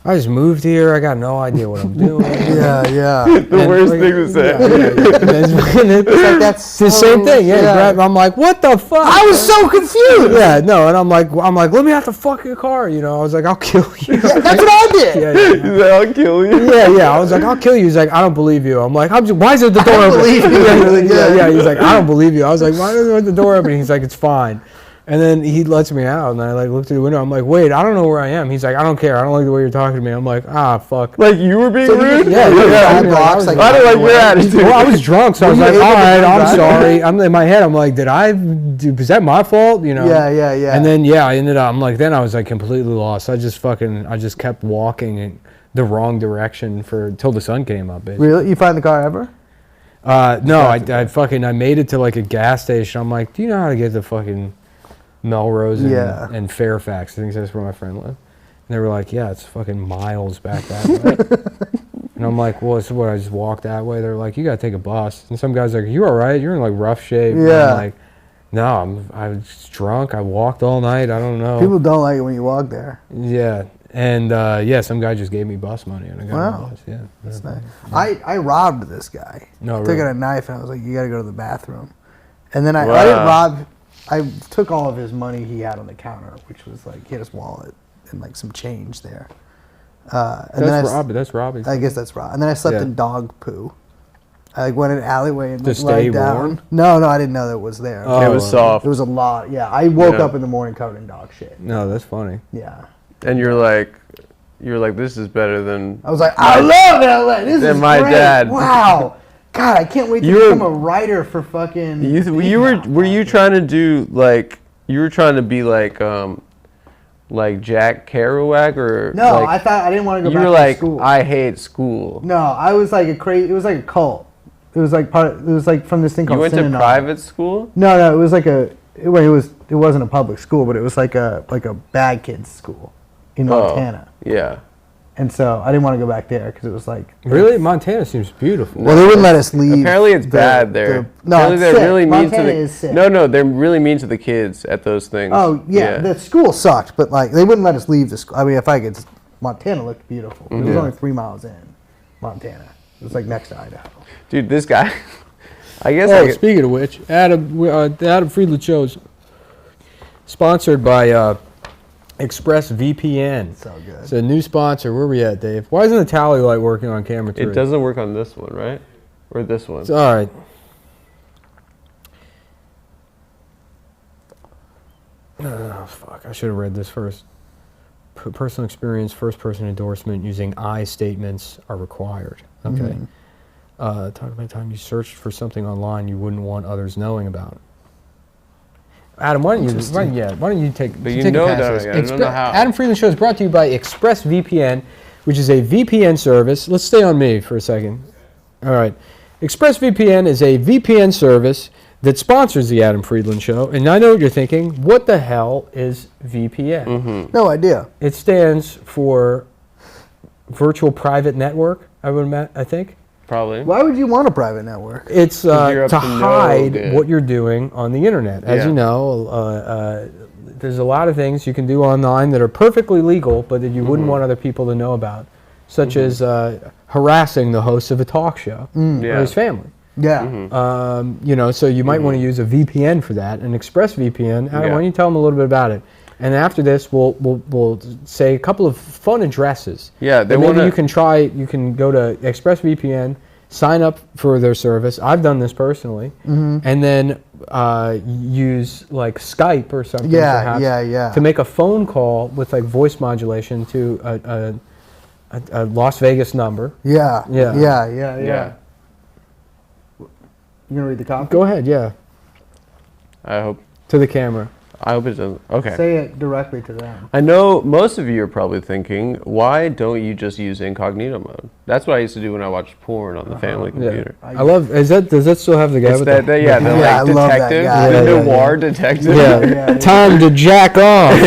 I just moved here. I got no idea what I'm doing. Yeah. The worst thing to say. It's like, that's the same so- thing. Yeah. yeah. I'm like, what the fuck? I was so confused. Yeah, no, and I'm like, let me out the fucking car. You know, I was like, I'll kill you. Yeah, that's what I did. Yeah. He's like, I'll kill you. Yeah. I was like, I'll kill you. He's like, I don't believe you. I'm like, why is it the door I open? believe you. Yeah. He's like, I don't believe you. I was like, why is the door open? He's like, it's fine. And then he lets me out, and I like look through the window. I'm like, wait, I don't know where I am. He's like, I don't care. I don't like the way you're talking to me. I'm like, fuck. Like you were being So you- rude? yeah, I you blocks, like, I don't like your attitude. Well, I was drunk, so I was Were like, you all able to right, come I'm back? sorry. I'm in my head. I'm like, is that my fault? You know? Yeah. And then I ended up. I'm like, then I was like completely lost. I just kept walking in the wrong direction till the sun came up. Basically. Really? You find the car ever? No, I made it to like a gas station. I'm like, do you know how to get to fucking Melrose and Fairfax? I think that's where my friend lived. And they were like, yeah, it's fucking miles back that way. And I'm like, well, so what? I just walked that way. They're like, you gotta take a bus. And some guy's like, you all right? You're in like rough shape. And Yeah. I'm like, no, I was drunk. I walked all night. I don't know. People don't like it when you walk there. Yeah. And some guy just gave me bus money, and I got Wow. on the bus. Yeah. That's nice. I robbed this guy. No, Took really? out a knife and I was like, you gotta go to the bathroom. And then I Wow. didn't rob. I took all of his money he had on the counter, which was like he had his wallet and like some change there. And That's Robbie. I guess that's right. And then I slept Yeah. in dog poo. I like went in an alleyway and To like, stay laid down. warm? No, I didn't know that it was there. Oh. It was soft. It was a lot. Yeah, I woke Yeah. up in the morning covered in dog shit. No, that's funny. Yeah, And you're like, this is better than. I was like, I love LA. This Than is my great. dad. Wow. God, I can't wait to You were- become a writer for fucking. Were you trying to do like you were trying to be like Jack Kerouac or No, like, I didn't want to go you back were to like school. I hate school. No, I was like it was like a cult. It was like it was like from this thing You called went to Synanon. private school? No, it was like it wasn't a public school, but it was like a bad kids school in Montana. Yeah. And so I didn't want to go back there because it was like Really, Montana seems beautiful. well, they wouldn't let us leave. Apparently it's bad there. No, Apparently it's they're sick. really mean Montana to the is sick. No, they're really mean to the kids at those things. Oh yeah, the school sucked, but like they wouldn't let us leave the school. I mean, if I could, Montana looked beautiful. It was Mhm. only 3 miles in, Montana. It was like next to Idaho. Dude, this guy. I guess Oh, speaking of which, the Adam Friedland show is sponsored by ExpressVPN. So good. It's a new sponsor. Where we at, Dave? Why isn't the tally light working on camera 3? it doesn't work on this one, right? Or this one. It's all right. Oh, fuck. I should have read this first. Personal experience, first-person endorsement using I statements are required. Okay. Talk about time you searched for something online you wouldn't want others knowing about. Adam, why don't you take But you take know a pass that this. I don't know how. Adam Friedland Show is brought to you by ExpressVPN, which is a VPN service. Let's stay on me for a second. All right. ExpressVPN is a VPN service that sponsors the Adam Friedland Show. And I know what you're thinking. What the hell is VPN? No idea. It stands for Virtual Private Network, I think. Probably. Why would you want a private network? It's you're up to to no hide good. what you're doing on the internet. As Yeah. you know, there's a lot of things you can do online that are perfectly legal, but that you wouldn't want other people to know about, such as harassing the host of a talk show or Yeah. his family. Yeah. So you might want to use a VPN for that, an ExpressVPN. Adam, why Yeah. don't you tell them a little bit about it? And after this, we'll say a couple of fun addresses. Yeah, they that maybe wanna- you can try. You can go to ExpressVPN, sign up for their service. I've done this personally, and then use like Skype or something. Yeah, perhaps, yeah. To make a phone call with like voice modulation to a Las Vegas number. Yeah. Yeah. Yeah. You gonna read the copy? Go ahead, yeah, I hope. to the camera. I hope it doesn't. Okay. Say it directly to them. I know most of you are probably thinking, why don't you just use incognito mode? That's what I used to do when I watched porn on the family computer. I love. Does that still have the guy It's with that, the? yeah, the Yeah, I like love that detective, guy. the Yeah, noir detective. Yeah. Time to jack off.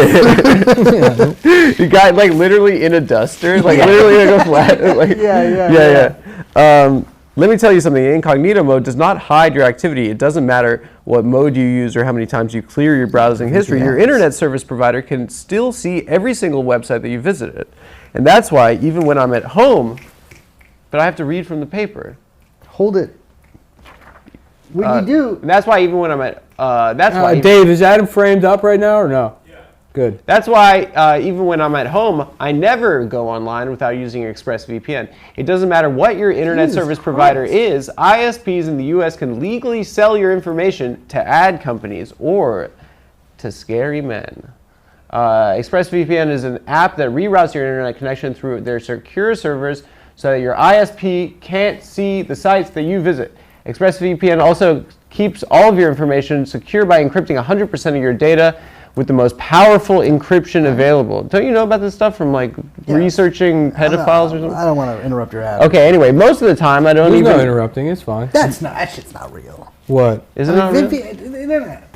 The guy like literally in a duster, like literally in a flat. Like, yeah. Let me tell you something. Incognito mode does not hide your activity. It doesn't matter what mode you use or how many times you clear your browsing history. Your internet service provider can still see every single website that you visited. And that's why even when I'm at home, but I have to read from the paper. Hold it. What you do? And that's why even when I'm at, that's why. Dave, is Adam framed up right now or no? Good. That's why even when I'm at home, I never go online without using ExpressVPN. It doesn't matter what your internet service provider is, ISPs in the US can legally sell your information to ad companies or to scary men. ExpressVPN is an app that reroutes your internet connection through their secure servers so that your ISP can't see the sites that you visit. ExpressVPN also keeps all of your information secure by encrypting 100% of your data with the most powerful encryption available. Don't you know about this stuff from like researching pedophiles or something? I don't want to interrupt your ad. Okay, anyway, most of the time I don't There's even... no interrupting. It's fine. That shit's not real. What? Is it not real?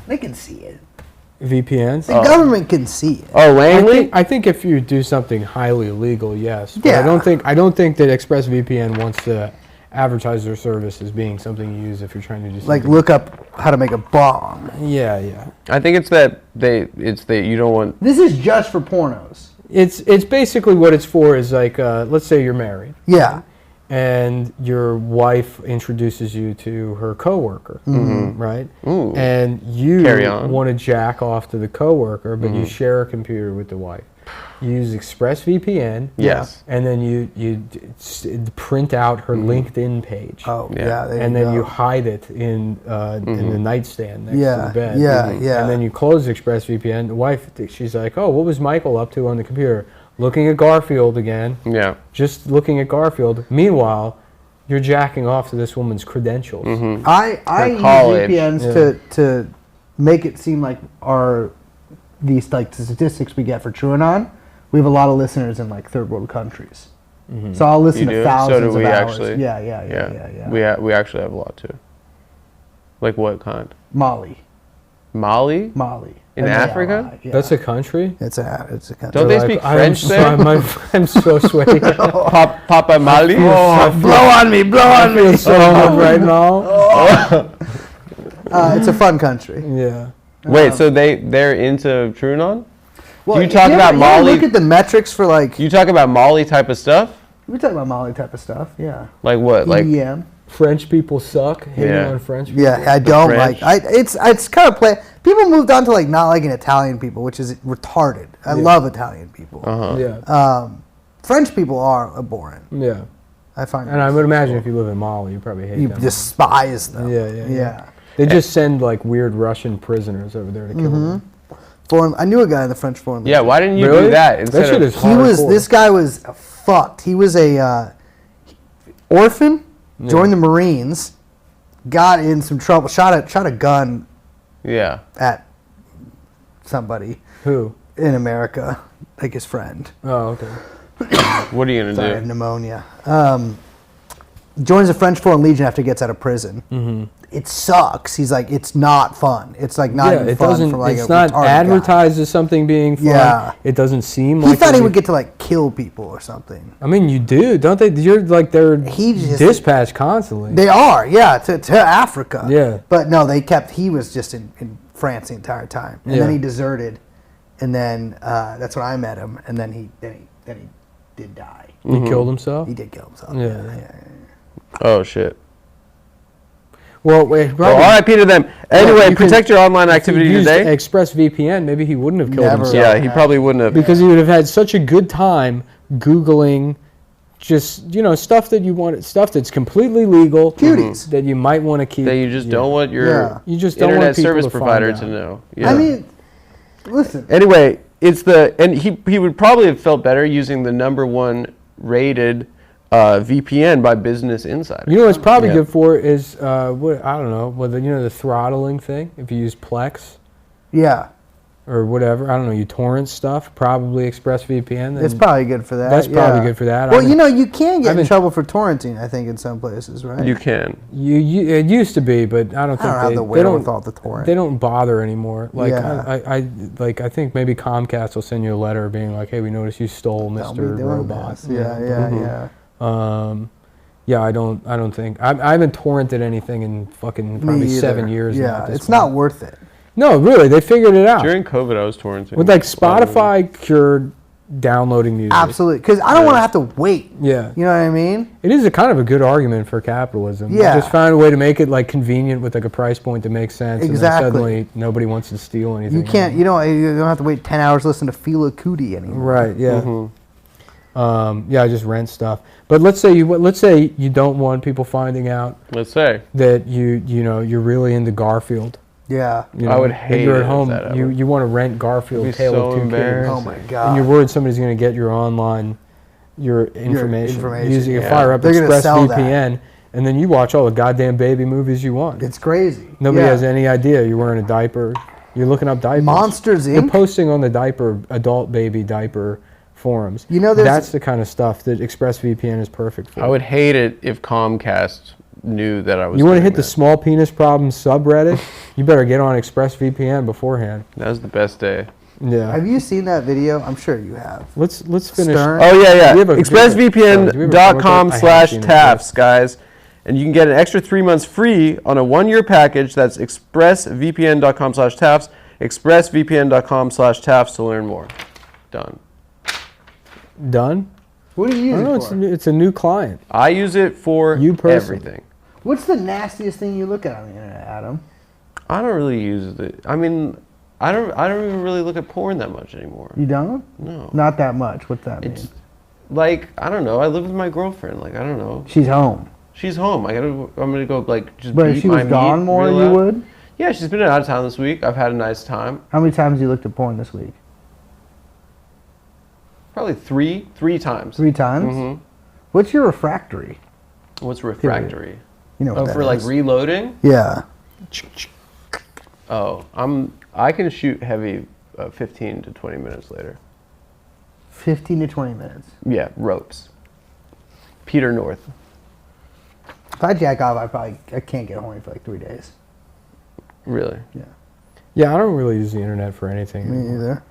They can see it. VPNs? The government can see it. Oh, Langley? I think if you do something highly illegal, yes. But Yeah. I don't think that ExpressVPN wants to advertise their service as being something you use if you're trying to do something. Like look up how to make a bomb. Yeah. I think it's that you don't want... This is just for pornos. It's basically what it's for is like, let's say you're married. Yeah. And your wife introduces you to her coworker, right? Ooh. And you Carry on. want to jack off to the coworker, but you share a computer with the wife. You use ExpressVPN. Yes. And then you print out her LinkedIn page. Oh, Yeah. yeah. There And you then go. you hide it in the nightstand next to Yeah, the bed. yeah. And then you close ExpressVPN. The wife, she's like, "Oh, what was Michael up to on the computer? Looking at Garfield again. Yeah. Just looking at Garfield. Meanwhile, you're jacking off to this woman's credentials. I use college. VPNs to make it seem like these like the statistics we get for TrueAnon. We have a lot of listeners in like third world countries. So I'll listen You to do? thousands So do we of hours. actually? Yeah. We actually have a lot too. Like what kind? Mali. Mali? In Africa? Yeah. That's a country? It's a country. Don't they speak French there? I'm so sweaty. Papa Mali? blow on me, blow on me. So good right now. It's a fun country. Yeah. Wait, so they're into TrueAnon? Well, you talk about Mali? Look at the metrics for like. You talk about Mali type of stuff? We talk about Mali type of stuff. Yeah. Like what? Like EDM. French people suck. Hating Yeah. on French people. Yeah, I don't French. like. It's kind of play. People moved on to like not liking Italian people, which is retarded. I love Italian people. Yeah. French people are abhorrent. Yeah. I find. And I would imagine if you live in Mali, you probably hate you them. despise them. Yeah. They just send like weird Russian prisoners over there to kill them. I knew a guy in the French Foreign Legion. Yeah, why didn't you Really? do that That instead shit of is hardcore. This guy was fucked. He was a orphan, joined the Marines, got in some trouble, shot a gun Yeah. at somebody Who? in America, like his friend. Oh, okay. What are you gonna Sorry, do? pneumonia. Joins the French Foreign Legion after he gets out of prison. Mm-hmm. It sucks. He's like, it's not fun. It's like not even it fun doesn't. for like It's a not retarded advertised as something being fun. Yeah. It doesn't seem guy. like. He thought he it'd would be- get to like kill people or something. I mean, you do, don't they? You're like they're He just- dispatched constantly. They are, yeah, to Africa. Yeah. But no, he was just in France the entire time, and then Yeah. he deserted, and then that's when I met him, and then he did die. He killed himself. He did kill himself. Yeah. Oh shit. Well, wait. Well, R.I.P. to them. Anyway, you protect your online If he activity used today. ExpressVPN, maybe he wouldn't have killed Never. himself. Yeah, he probably wouldn't have. Because he would have had such a good time Googling just, stuff that you want, stuff that's completely legal. Cuties. That you might want to keep. That you just yeah. don't want your Yeah. You just don't internet want people service to find provider out. to know. Yeah. I mean, listen. Anyway, and he would probably have felt better using the #1 rated VPN by Business Insider. You know what it's probably Yeah. good for is, I don't know, the throttling thing, if you use Plex. Yeah. or whatever. I don't know. You torrent stuff, probably ExpressVPN. then It's probably good for that. That's probably yeah. good for that. Well, you know, you can get I've in been- trouble for torrenting, I think, in some places, right? You can. You it used to be, but I don't I think don't have the they don't. wherewithal to torrent. They don't bother anymore. Like Yeah. I think maybe Comcast will send you a letter being like, "Hey, we noticed you stole Don't be Mr. doing Robot." this. Yeah. Yeah, I don't think I haven't torrented anything in fucking probably Me either. 7 years now. Yeah, at this it's point. not worth it. No, really, they figured it out. During COVID, I was torrenting. With like Spotify cured downloading music. Absolutely, because I don't want to have to wait. Yeah. You know what I mean? It is a kind of a good argument for capitalism. Yeah. Just find a way to make it like convenient with like a price point that makes sense. Exactly. And then suddenly nobody wants to steal anything. You can't. You don't have to wait 10 hours to listen to Fela Kuti anymore. Right. Yeah. Mm-hmm. Yeah. I just rent stuff. But let's say you don't want people finding out Let's say. that you're really into Garfield. Yeah. You I would that hate you're it at if home. that ever- You want to rent Garfield, It'd be Tale so of Two embarrassing. Oh my Kings, God. and you're worried somebody's going to get your information. information, You yeah. fire up They're gonna sell that. ExpressVPN, and then you watch all the goddamn baby movies you want. It's crazy. Nobody Yeah. has any idea you're wearing a diaper. You're looking up diapers. Monsters You're Inc. posting on the adult baby diaper forums. You know, there's- that's the kind of stuff that ExpressVPN is perfect for. I would hate it if Comcast knew that I was. You want to doing hit the that. small penis problem subreddit? You better get on ExpressVPN beforehand. That was the best day. Yeah. Have you seen that video? I'm sure you have. Let's finish. Stern? Oh yeah. Do we have a- do we have a promo code? I haven't seen it ExpressVPN.com/TAFs, guys. And you can get an extra 3 months free on a 1-year package. That's ExpressVPN.com/TAFs. ExpressVPN.com/TAFs to learn more. Done. Done? What do you I use don't know. it for? It's a new client. I use it for You personally. everything. What's the nastiest thing you look at on the internet, Adam? I don't really use it. I mean, I don't even really look at porn that much anymore. You don't? No. Not that much. What's that mean? It's like, I don't know. I live with my girlfriend. Like, I don't know. She's home. She's home. I'm gonna go like just. But if beat she my was meat gone more, real you loud. would? Yeah, she's been out of town this week. I've had a nice time. How many times you looked at porn this week? Probably three times. 3 times? Mhm. What's your refractory? What's refractory? You know what Oh, that for like is. reloading. Yeah. Oh, I can shoot heavy 15 to 20 minutes later. 15 to 20 minutes. Yeah, ropes. Peter North. If I jack off, I can't get horny for like 3 days. Really? Yeah. Yeah, I don't really use the internet for anything. Me either.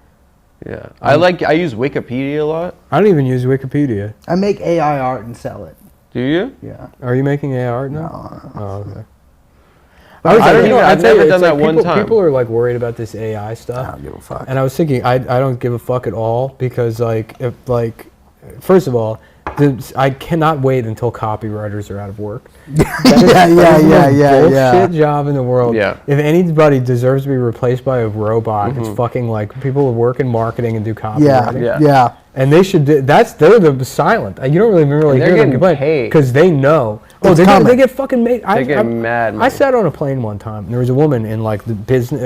Yeah. I use Wikipedia a lot. I don't even use Wikipedia. I make AI art and sell it. Do you? Yeah. Are you making AI art now? No. Oh, okay. I don't even- I've I'll tell you, never it's done like that one people, time. People are like worried about this AI I stuff. don't give a fuck. And I was thinking, I don't give a fuck at all because, first of all, I cannot wait until copywriters are out of work. That is the most bullshit job in the world. Yeah. If anybody deserves to be replaced by a robot, it's fucking like people who work in marketing and do copywriting. Yeah. Yeah. Yeah. And they should do, they're the silent. You don't really And they're hear them getting complain paid. because they know. Oh, It's they coming. get fucking made. They get mad I money. sat on a plane one time and there was a woman in like the business,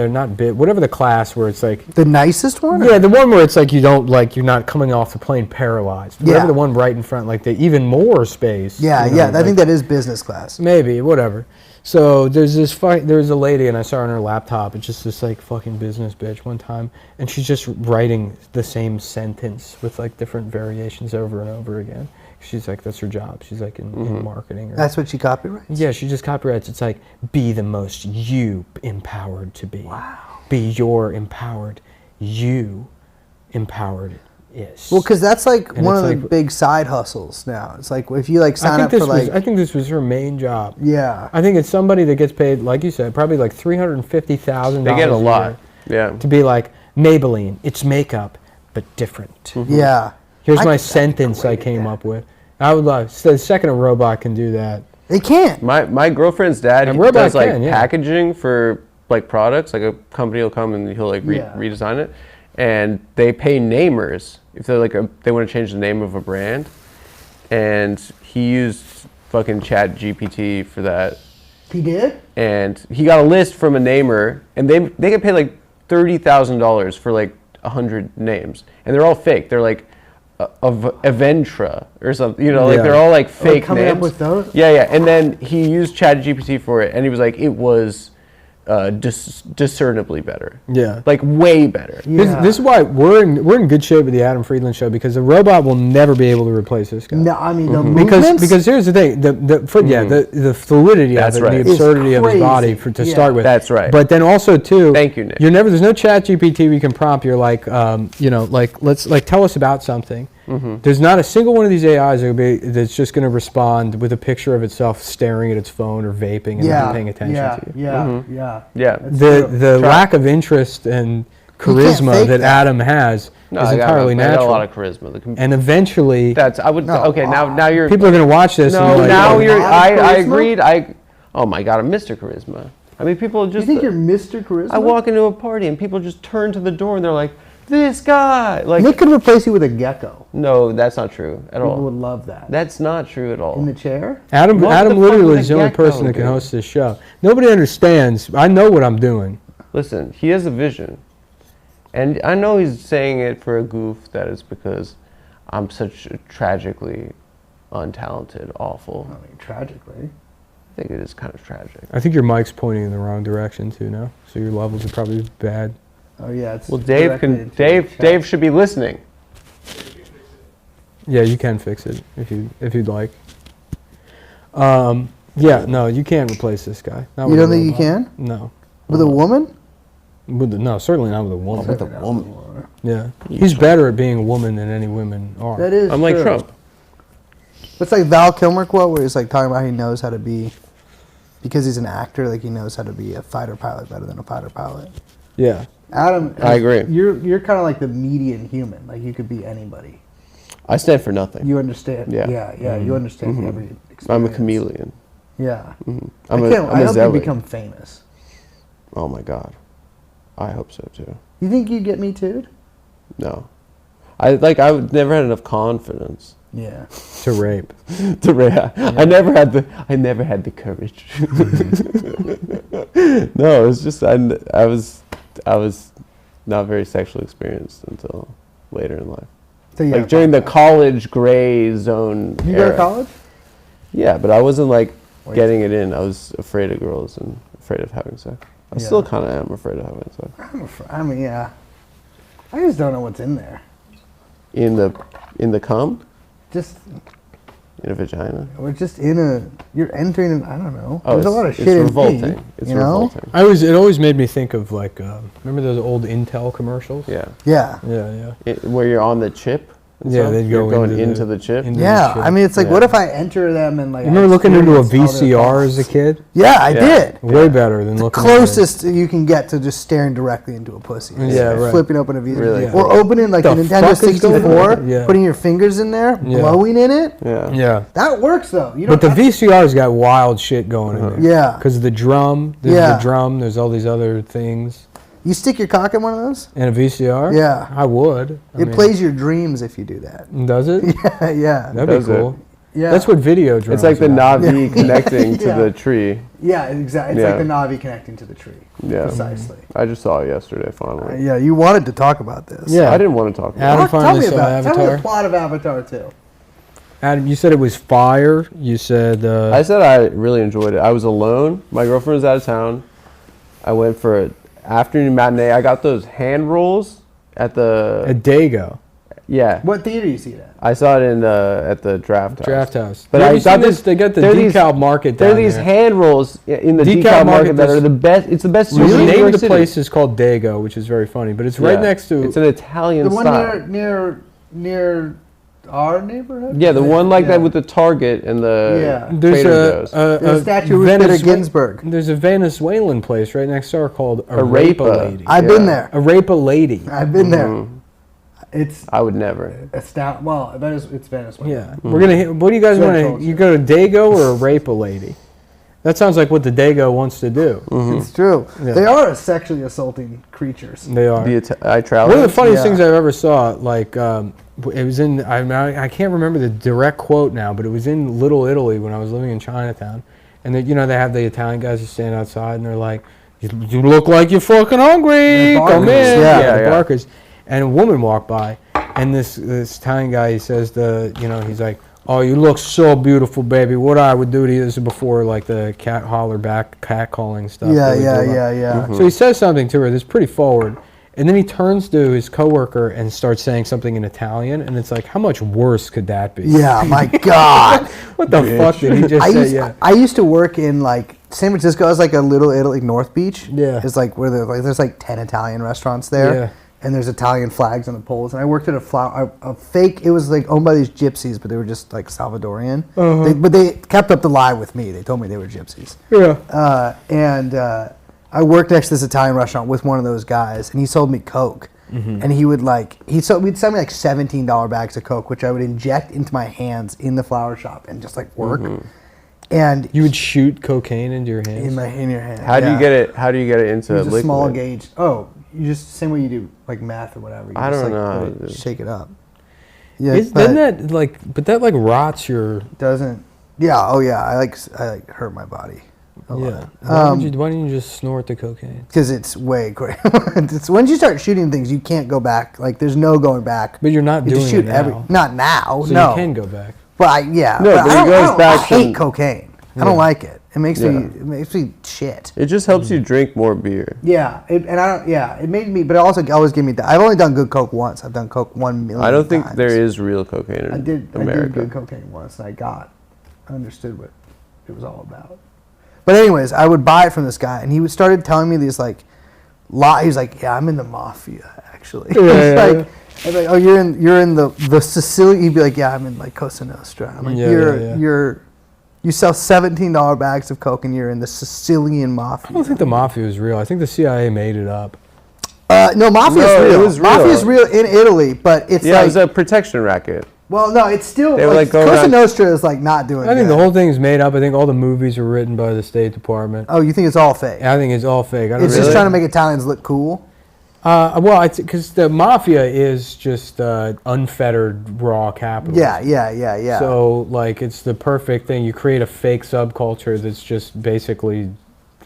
whatever the class where it's like, The nicest one? yeah, the one where it's like you're not coming off the plane paralyzed. Yeah. Whatever the one right in front, like the even more space. Yeah, you know, yeah. I like- think that is business class. Maybe, whatever. So there's a lady and I saw her on her laptop. It's just this like fucking business bitch one time, and she's just writing the same sentence with like different variations over and over again. She's like, that's her job. She's like in marketing. Or, That's what she copyrights? yeah, she just copyrights. It's like, be the most you empowered to be. Wow. Be your empowered. You empowered is. Well, because that's like And one of it's the like- big side hustles now. It's like if you like I sign think up for this was. like, I think this was her main job. yeah. I think it's somebody that gets paid, like you said, probably like $350,000. They get a lot. year Yeah. to be like Maybelline. It's makeup, but different. Yeah. Here's I my think that'd be sentence I great at came that. up with. I would love. So the second a robot can do that, They can't. My girlfriend's dad And he robot does like can, yeah. packaging for like products. Like a company will come and he'll like Yeah. redesign it, and they pay namers if they're like they want to change the name of a brand, and he used fucking Chat GPT for that, He did? and he got a list from a namer, and they get paid like $30,000 for like 100 names, and they're all fake. They're like of Aventra or something, like Yeah. they're all like fake coming names. up with those? Yeah, and then he used ChatGPT for it, and he was like, it was discernibly better. Yeah. Like way better. This is why we're in good shape with the Adam Friedland show, because the robot will never be able to replace this guy. No, I mean the Because movements. here's the thing, the fluidity That's of it, right. and the absurdity of his body crazy. to start with. That's right. But then also too, Thank you, Nick. There's no chat GPT we can prompt. You're like, let's tell us about something. There's not a single one of these AIs that's just going to respond with a picture of itself staring at its phone or vaping and not paying attention to you. Yeah. The lack of interest and charisma fake that that. Adam has No, is I got entirely I natural. got a lot of charisma. And eventually, Okay, now you're. people are going to watch this. No, and you're now like, you're. I charisma? agreed. Oh my God, I'm Mr. Charisma. I mean, people just. You think you're Mr. Charisma? I walk into a party and people just turn to the door and they're like, "This guy." Like, Nick could replace you with a gecko. no, that's not true at People all. would love that. That's not true at all. In the chair? Adam What the fuck literally would a is the only gecko person that can do? host this show. Nobody understands. I know what I'm doing. Listen, he has a vision. And I know he's saying it for a goof, that is because I'm such a tragically untalented, awful. I mean, tragically. I think it is kind of tragic. I think your mic's pointing in the wrong direction too now, so your levels are probably bad. Oh yeah, it's Well, Dave should be listening. Yeah, you can fix it if you'd like. Yeah, no, you can't replace this guy. Not You with don't a think you robot. can? No. With a woman? No, certainly not with a woman. With a woman. Yeah, he's better at being a woman than any women are. That is I'm like true. Trump. It's like Val Kilmer quote where he's like talking about he knows how to be, because he's an actor, like he knows how to be a fighter pilot better than a fighter pilot. Yeah. Adam, I agree. You're kind of like the median human. Like you could be anybody. I stand for nothing. You understand? Yeah. Yeah. You understand every experience. I'm a chameleon. Yeah. I'm I a hope you zealot. become famous. Oh my God. I hope so too. You think you get me too? No. I would never had enough confidence Yeah. To rape. I never had the courage. No, it was just I was not very sexually experienced until later in life. So yeah. Like during the college gray zone You era. go to college? Yeah, but I wasn't like Wait. getting it in. I was afraid of girls and afraid of having sex. I Yeah. still kind of am afraid of having sex. I mean, yeah. I just don't know what's in there. In the cum? Just In a vagina? we're just in a. You're entering. I don't know. Oh, There's a lot of shit it's in revolting. me. It's you know? revolting. It always made me think of like, remember those old Intel commercials? Yeah. Yeah. Yeah. Where you're on the chip? and Yeah, stuff? they'd You're go going into into the chip? into Yeah. the shit. I mean, it's like, Yeah. what if I enter them and like? You remember looking into a experience all their VCR as a thoughts? kid? Yeah, I Yeah. did. Way better than looking Closest you can get to just staring directly into a pussy. Yeah, right. Flipping open a VCR. Really Or opening like The the Nintendo fuck is going 64, on? Yeah. putting your fingers in there, Yeah. blowing in it. Yeah. Yeah. That works though. You But the don't. VCR's got wild shit going in there. Yeah. Because of the drum. There's Yeah. the drum. There's all these other things. You stick your cock in one of those? In a VCR? Yeah. I would. It plays your dreams if you do that. Does it? Yeah. That'd Does be it? cool. Yeah. That's what video drums It's like the are. Navi connecting to Yeah. the tree. Yeah, exactly. It's Yeah. like the Navi connecting to the tree. Yeah. Precisely. I just saw it yesterday, finally. Yeah, you wanted to talk about this. Yeah. I didn't want to talk about Adam it. Tell finally me saw about it. Tell me Avatar. the plot of Avatar 2. Adam, you said it was fire. You said... I said I really enjoyed it. I was alone. My girlfriend was out of town. I went for an afternoon matinee. I got those hand rolls at the... at Dago. Yeah. What theater you see that? I saw it in at the Draft House. Draft House. But Have I you thought seen this? They got the they're these- decal market There down are these there. hand rolls in the Decal decal, market market that does- are the best. It's the best The sushi in New name York of the City. place is called Dago, which is very funny, but it's right Yeah. next to... It's an Italian The one style. near our neighborhood? Yeah, the one like Yeah. that with the Target and the Yeah. There's Trader Joe's. The statue of Ruth Bader Ginsburg. There's a Venezuelan place right next door called Arepa. Lady. I've been there. Arepa Lady. I've been there. Mhm. It's I would never. astounding. Well, it's Venezuela. Yeah. We're gonna. What do you guys want Central. to? You go to Dago or Arepa Lady? That sounds like what the Dago wants to do. It's true. Yeah. They are sexually assaulting creatures. They are. I traveled. One of the funniest Yeah. things I've ever saw, like it was in. I can't remember the direct quote now, but it was in Little Italy when I was living in Chinatown, and they have the Italian guys who stand outside and they're like, "You look like you're fucking hungry. The Come barkers. in." Yeah, the yeah. barkers. And a woman walked by, and this Italian guy, he says he's like, "Oh, you look so beautiful, baby. What I would do to you." This is before like the cat calling stuff. Yeah, really yeah, blew up. yeah, yeah. So he says something to her that's pretty forward, and then he turns to his coworker and starts saying something in Italian, and it's like, how much worse could that be? Yeah, my God. What the fuck did he just say? Yeah. I used to work in like San Francisco. Is like a little Italy, North Beach. Yeah. It's like where there's like 10 Italian restaurants there. Yeah. And there's Italian flags on the poles. And I worked at a fake, it was like owned by these gypsies, but they were just like Salvadorian. But they kept up the lie with me. They told me they were gypsies. Yeah. I worked next to this Italian restaurant with one of those guys, and he sold me Coke. And he would we'd sell me like $17 bags of Coke, which I would inject into my hands in the flower shop and just like work. And You would shoot cocaine into your hands? in your hand. How do you get it? How do you get it into It's a liquid? small gauge. Oh, you just same way you do like meth or whatever. You I just, don't like, know how put to it- do. shake it up. Yeah, Doesn't that like, but that like rots your, doesn't. Yeah. Oh yeah. I like hurt my body. A yeah. lot. Why didn't you just snort the cocaine? Because it's way great. It's once you start shooting things, you can't go back. Like there's no going back. But you're not You doing just shoot it now. Not now. So no. you can go back. But yeah. No, but it goes back I hate to- cocaine. I Yeah. don't like it. It makes Yeah. me shit. It just helps you drink more beer. Yeah, and I don't. Yeah, it made me. But it also always gave me. I've only done good coke once. I've done coke 1 million. I don't think times. there is real cocaine in I did America. good cocaine once, and I understood what it was all about. But anyways, I would buy it from this guy, and he started telling me these like, he was like, "Yeah, I'm in the Mafia, actually." Yeah. I was like, "Oh, you're in the Sicilian." He'd be like, "Yeah, I'm in like Cosa Nostra." I'm like, Yeah, you sell $17 bags of coke, and you're in the Sicilian Mafia." I don't think the Mafia is real. I think the CIA made it up. No, Mafia No, is it real. was real. Mafia is real in Italy, but it's Yeah, it like, was a protection racket. well, no, it's still They were, like, going Cosa around- Nostra is like not doing. I think good. the whole thing is made up. I think all the movies are written by the State Department. Oh, you think it's all fake? I think it's all fake. I don't It's really, just trying to make Italians look cool. well, it's because the Mafia is just unfettered raw capitalism. Yeah. So, like, it's the perfect thing. You create a fake subculture that's just basically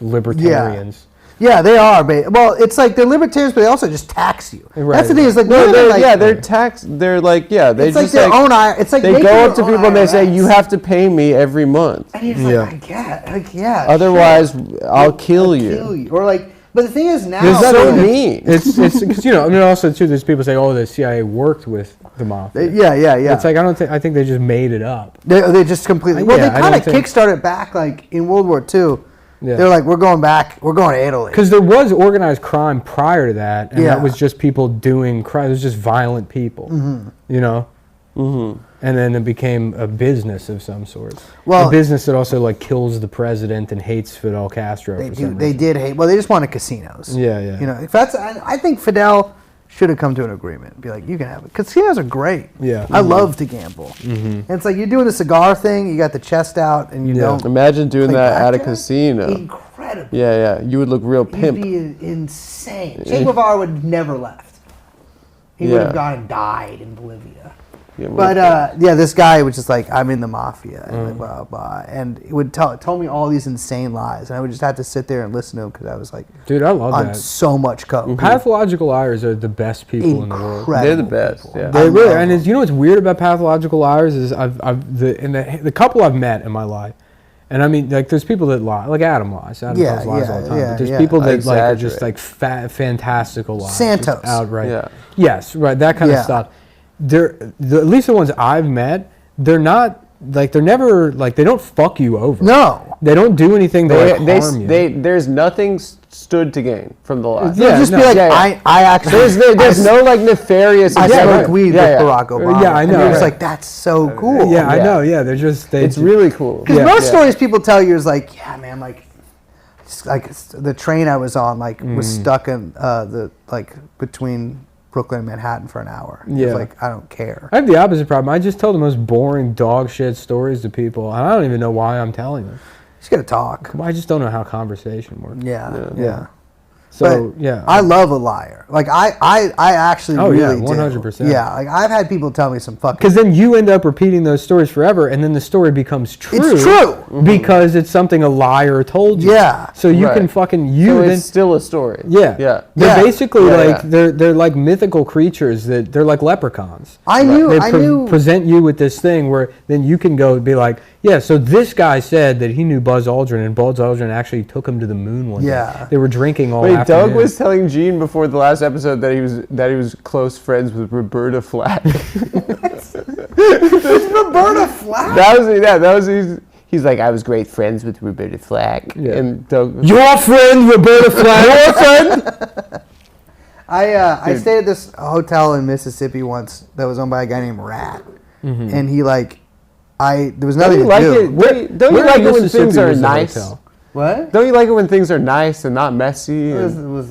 libertarians. Yeah, they are. Well, it's like they're libertarians, but they also just tax you. Right. That's the thing. Is like No, women are like, they're tax. They're like, yeah, they It's like just their own. It's like they making go your up to own people and they say, IRS. "You have to pay me every month. And he's Yeah. like, I get, like, yeah. Otherwise, sure. I'll kill you." Or like, but the thing is now, It's so mean. It's because I mean, also too, there's people say, oh, the CIA worked with the Mafia. yeah. It's like I think they just made it up. They just completely. Well, Yeah, they I kind don't of think- kickstarted back, like in World War II. Yeah. They're like, we're going back. We're going to Italy. Because there was organized crime prior to that, and Yeah. that was just people doing crime. It was just violent people, you know. And then it became a business of some sort. Well- a business that also like kills the president and hates Fidel Castro. They for do. some They reason. did hate. Well, they just wanted casinos. Yeah, yeah. You know, if that's, I think Fidel should have come to an agreement. Be like, you can have it. Casinos are great. Yeah. I love to gamble. And it's like you're doing the cigar thing. You got the chest out, and you Yeah. don't. Imagine doing play that at a blackjack? casino. Incredible. Yeah, you would look real He'd pimp. be insane. Che Guevara would have never left. He would Yeah. have gone and died in Bolivia. Yeah, But this guy was just like, I'm in the Mafia, and like, blah, blah, and he would told me all these insane lies, and I would just have to sit there and listen to him because I was like, Dude, I love on that. so much coke. Pathological liars are the best people in the world. Incredible They're the best, people. yeah. They I really, love and them. you know what's weird about pathological liars is the couple I've met in my life, and I mean like there's people that lie, like Adam lies. Adam Yeah, tells lies yeah, all the time. yeah, but there's yeah. people that like are just Exaggerate. like fantastical lies. just Santos. outright. Yeah. Yes, right. That kind Yeah. of stuff. At least the ones I've met, they're not like they're never like they don't fuck you over. No. They don't do anything to like, harm you. There's nothing stood to gain from the lie. They'll Yeah, just no, be like, yeah, yeah. I actually. There's no like nefarious. I Yeah, smoked right. weed Yeah, with yeah. Barack Obama. Yeah, I And know, you're just right. like, that's so cool. yeah, I Yeah. know. Yeah, they're just It's really cool. Because most Yeah. stories people tell you is like, yeah, man, like the train I was on, like, was stuck in between Brooklyn and Manhattan for an hour. Yeah. It's like, I don't care. I have the opposite problem. I just tell the most boring dog shit stories to people, and I don't even know why I'm telling them. Just gotta talk. I just don't know how conversation works. Yeah. So But yeah, I love a liar. Like I actually Oh, yeah, really 100%. do. Yeah, like I've had people tell me some fucking. because then you end up repeating those stories forever, and then the story becomes true. It's true. Because it's something a liar told you. Yeah. So you Right. can fucking So then it's still a story. yeah. Yeah. They're Yeah. basically Yeah, like yeah. they're like mythical creatures that they're like leprechauns. I knew. They I knew. present you with this thing where then you can go and be like, yeah, so this guy said that he knew Buzz Aldrin, and Buzz Aldrin actually took him to the moon one Yeah. day. They were drinking all Wait, afternoon. Doug was telling Gene before the last episode that he was close friends with Roberta Flack. Roberta Flack. that was he's like, I was great friends with Roberta Flack. Yeah. And Doug Your friend Roberta Flack. Your friend. I stayed at this hotel in Mississippi once that was owned by a guy named Rat, and he like, there was Don't nothing you to like do. it? Don't you Where like in it when Mississippi things are was the nice? hotel? What? Don't you like it when things are nice and not messy? It And was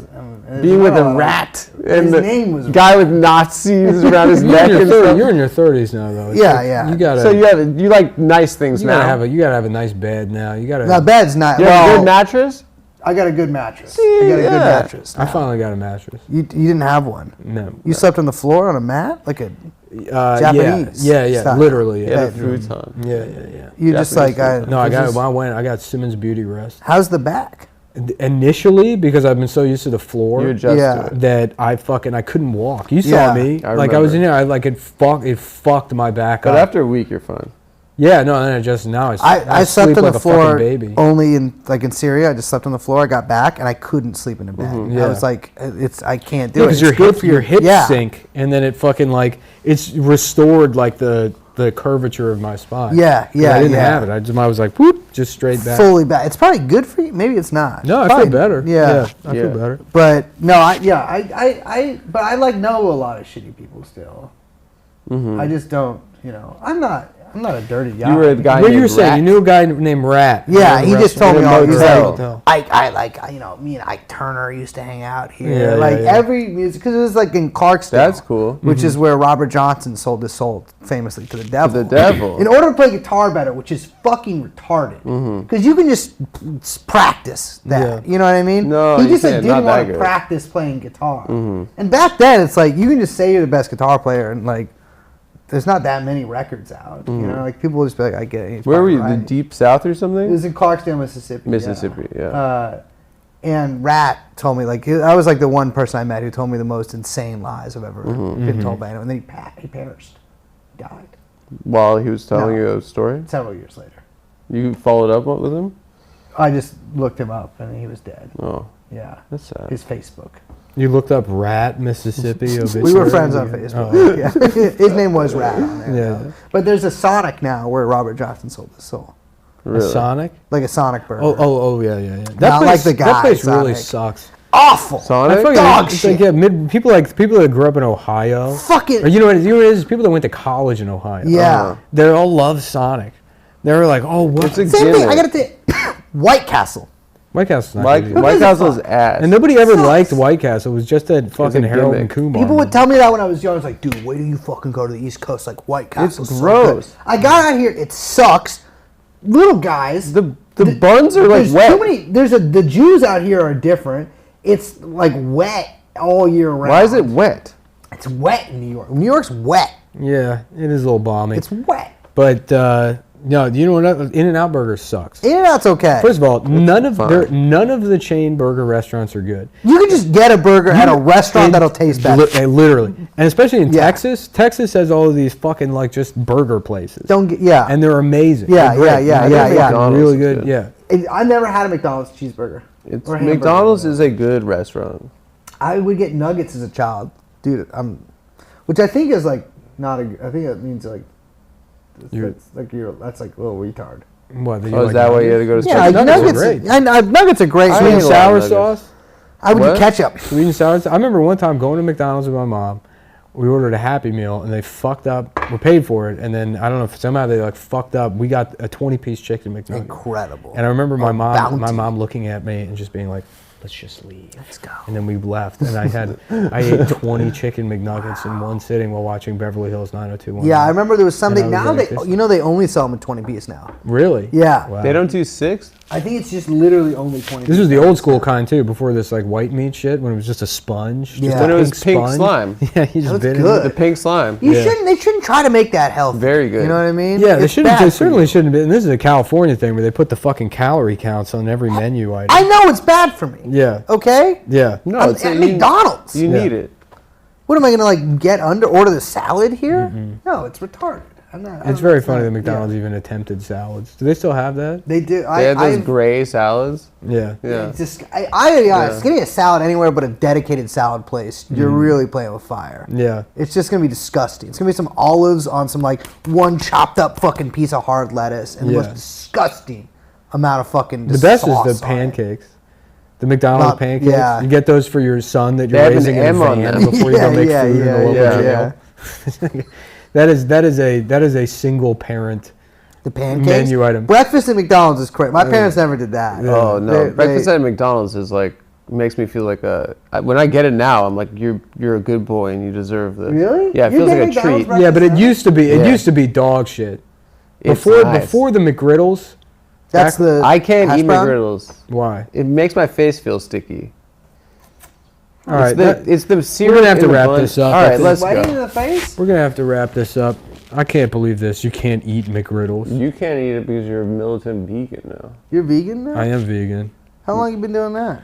being with a no, rat his and the name was guy with Nazis around his neck and stuff. You're in your 30s now, though. It's Yeah, like, yeah. You gotta. So you like nice things you now. gotta have a nice bed now. You gotta. No, bed's not. You have a Well, good mattress? I got a good mattress. I got a good yeah. mattress. I now. finally got a mattress. You didn't have one. No. You slept on the floor on a mat, like a Japanese Yeah, style. literally. Yeah, Yeah, the futon. yeah. You just Japanese like food. No, I got just- when I went. I got Simmons Beauty Rest. How's the back? Initially, because I've been so used to the floor. You adjust Yeah. to it. that I couldn't walk. You Yeah. saw me. I Like I was in remember. there. It fucked my back But up. after a week, you're fine. Yeah, no, then now I slept sleep on like the a fucking floor baby. only in Syria. I just slept on the floor. I got back and I couldn't sleep in a bed. Yeah. I was like, I can't do Yeah, it. because It's your hips yeah. sink, and then it fucking like it's restored like the curvature of my spine. Yeah, 'Cause yeah, I didn't yeah. have it. I was like, whoop, just straight back. Fully back. It's probably good for you. Maybe it's not. No, I Probably- feel better. Yeah. I feel better. But no, but I like know a lot of shitty people still. I just don't, I'm not a dirty guy. You were the guy What you named were saying? Rat. You knew a guy named Rat. Yeah, he just told me all. He's Motel. like, I like, me and Ike Turner used to hang out here. Yeah, like yeah. every music, because it was like in Clarksdale. That's cool. Which is where Robert Johnson sold his soul famously to the devil. the devil. In order to play guitar better, which is fucking retarded. Because you can just practice that. Yeah. You know what I mean? No, he you just like, can't. didn't Not want that to good. practice playing guitar. And back then, it's like you can just say you're the best guitar player, and like there's not that many records out. You know, like people will just be like, I get it. Where were you? The Right. Deep South or It something? was in Clarksdale, Mississippi. Mississippi, yeah. And Rat told me, like, I was like the one person I met who told me the most insane lies I've ever been told by anyone. And then he perished. He died While he was telling No. you a story? several years later. You followed up with him? I just looked him up and he was dead. Oh, Yeah. that's sad. His Facebook. You looked up Rat, Mississippi. We were friends on Oh, Facebook. Yeah. His name was Rat on there. Yeah. though. But there's a Sonic now where Robert Johnson sold his soul. A Really? Sonic? Like a Sonic burger. Oh, yeah. That Not place, like the guy, That place really Sonic. sucks. Awful. Sonic? I fucking, Dog it's shit. Like, yeah, people that grew up in Ohio. Fucking. Or you know what it is? People that went to college in Ohio. Yeah. They all love Sonic. They were like, oh, what? It's a Same thing. gimmick. I got to White Castle. White Castle's not White, good either. White gives a Castle's fuck? ass. And nobody ever Sucks. liked White Castle. It was just that fucking a Harold gimmick. and Kumar. People would tell me that when I was young. I was like, dude, wait till you fucking go to the East Coast. Like, White Castle. gross. I got out here. It sucks. Little guys. the buns are like there's wet. Too many, the Jews out here are different. It's like wet all year round. Why is it wet? It's wet in New York. New York's wet. Yeah, it is a little balmy. It's wet. But, no, you know what? In-N-Out Burger sucks. In-N-Out's okay. First of all, none of fine. the chain burger restaurants are good. You can just get a burger at a restaurant And that'll taste better. Literally. And especially in Yeah. Texas. Texas has all of these fucking, like, just burger places. Don't get, yeah. And they're amazing. Yeah, They're great. yeah, I think yeah, yeah. McDonald's really is good. good. Yeah. I never had a McDonald's cheeseburger. It's or hamburger. McDonald's is a good restaurant. I would get nuggets as a child, dude. Which I think is like not a. I think it means like. That's like a little retard. What? Oh, is that why you had to go to Yeah, Texas? nuggets are nuggets. great. Nuggets are great. I Sweet ain't and a lot sour of nuggets. sauce? I would What? do ketchup. Sweet and sour sauce? I remember one time going to McDonald's with my mom. We ordered a Happy Meal, and they fucked up. We paid for it, and then, I don't know, if somehow they, like, fucked up. We got a 20-piece chicken McNugget. Incredible. And I remember my bounty. mom looking at me and just being like, let's just leave. Let's go. And then we left, and I ate 20 chicken McNuggets in one sitting while watching Beverly Hills 90210. Yeah, I remember there was something. And I Now was they, like, they only sell them in 20 piece now. Really? Yeah. Wow. They don't do 6? I think it's just literally only 20. This was the old school kind too, before this like white meat shit, when it was just a sponge. Just Yeah. a When it was pink sponge. slime. Yeah, you just was bit good. The pink slime. You Yeah. shouldn't. They shouldn't try to make that healthy. Very good. You know what I mean? Yeah, they It's shouldn't. bad They for certainly you. shouldn't be. And this is a California thing where they put the fucking calorie counts on every menu item. I know it's bad for me. Yeah. Okay. Yeah. No, I'm it's at you- McDonald's. You Yeah. need it. What am I gonna like get order the salad here? No, it's retarded. I'm not. It's very funny that McDonald's even attempted salads. Do they still have that? They do. They have those gray salads. Yeah. Yeah. Just, getting a salad anywhere but a dedicated salad place, you're really playing with fire. Yeah. It's just gonna be disgusting. It's gonna be some olives on some like one chopped up fucking piece of hard lettuce and the Yeah. most disgusting amount of fucking. The best is sauce the on it. pancakes. The McDonald's Not- pancakes. yeah. You get those for your son that you're They have an raising in a M on van them. before you go make Yeah, food in the yeah, local yeah, jail. That is a single parent. The pancakes. Menu item. Breakfast at McDonald's is crazy. My parents never did that. Oh no, They- breakfast they- at McDonald's is like makes me feel like when I get it now, I'm like you're a good boy and you deserve this. Really? Yeah, it You feels get like a McDonald's treat. Yeah, but it Breakfast used to be Yeah. used to be dog shit. It's Before nice. before the McGriddles. That's the. I can't hash eat brown? McGriddles. Why? It makes my face feel sticky. All right, It's the syrup. gonna have to in the wrap bun. this up. All I right, think. let's Sweating in go. the face. we're gonna have to wrap this up. I can't believe this. You can't eat McGriddles. You can't eat it because you're a militant vegan now. You're vegan now. I am vegan. How long you been doing that?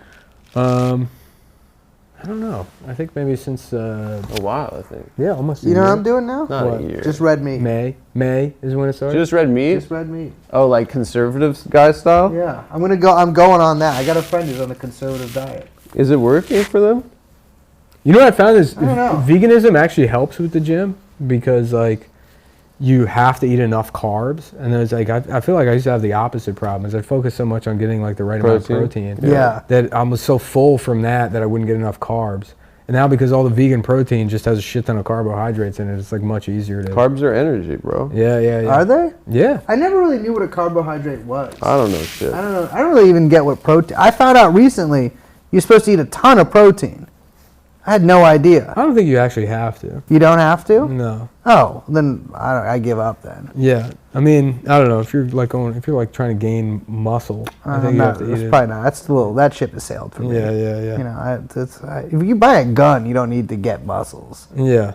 I don't know. I think maybe since A while, I think. yeah, almost. A You know year. what I'm doing now? Not What? a year. Just red meat. May is when it started. Just red meat. Just red meat. Oh, like conservative guy style. Yeah, I'm going on that. I got a friend who's on a conservative diet. Is it working for them? You know what I found is don't know. veganism actually helps with the gym because like you have to eat enough carbs, and then it's like I feel like I used to have the opposite problem. Is I focused so much on getting like the right amount of Protein. protein, Yeah. that I was so full from that I wouldn't get enough carbs. And now because all the vegan protein just has a shit ton of carbohydrates in it, it's like much easier to. Carbs are energy, bro. Yeah. Are they? Yeah. I never really knew what a carbohydrate was. I don't know shit. I don't know. I don't really even get what protein. I found out recently you're supposed to eat a ton of protein. I had no idea. I don't think you actually have to. You don't have to? No. Oh, then I give up then. Yeah. I mean, I don't know if you're like trying to gain muscle. I think you have to eat it. Probably not. That ship has sailed for me. Yeah. You know, if you buy a gun, you don't need to get muscles. Yeah.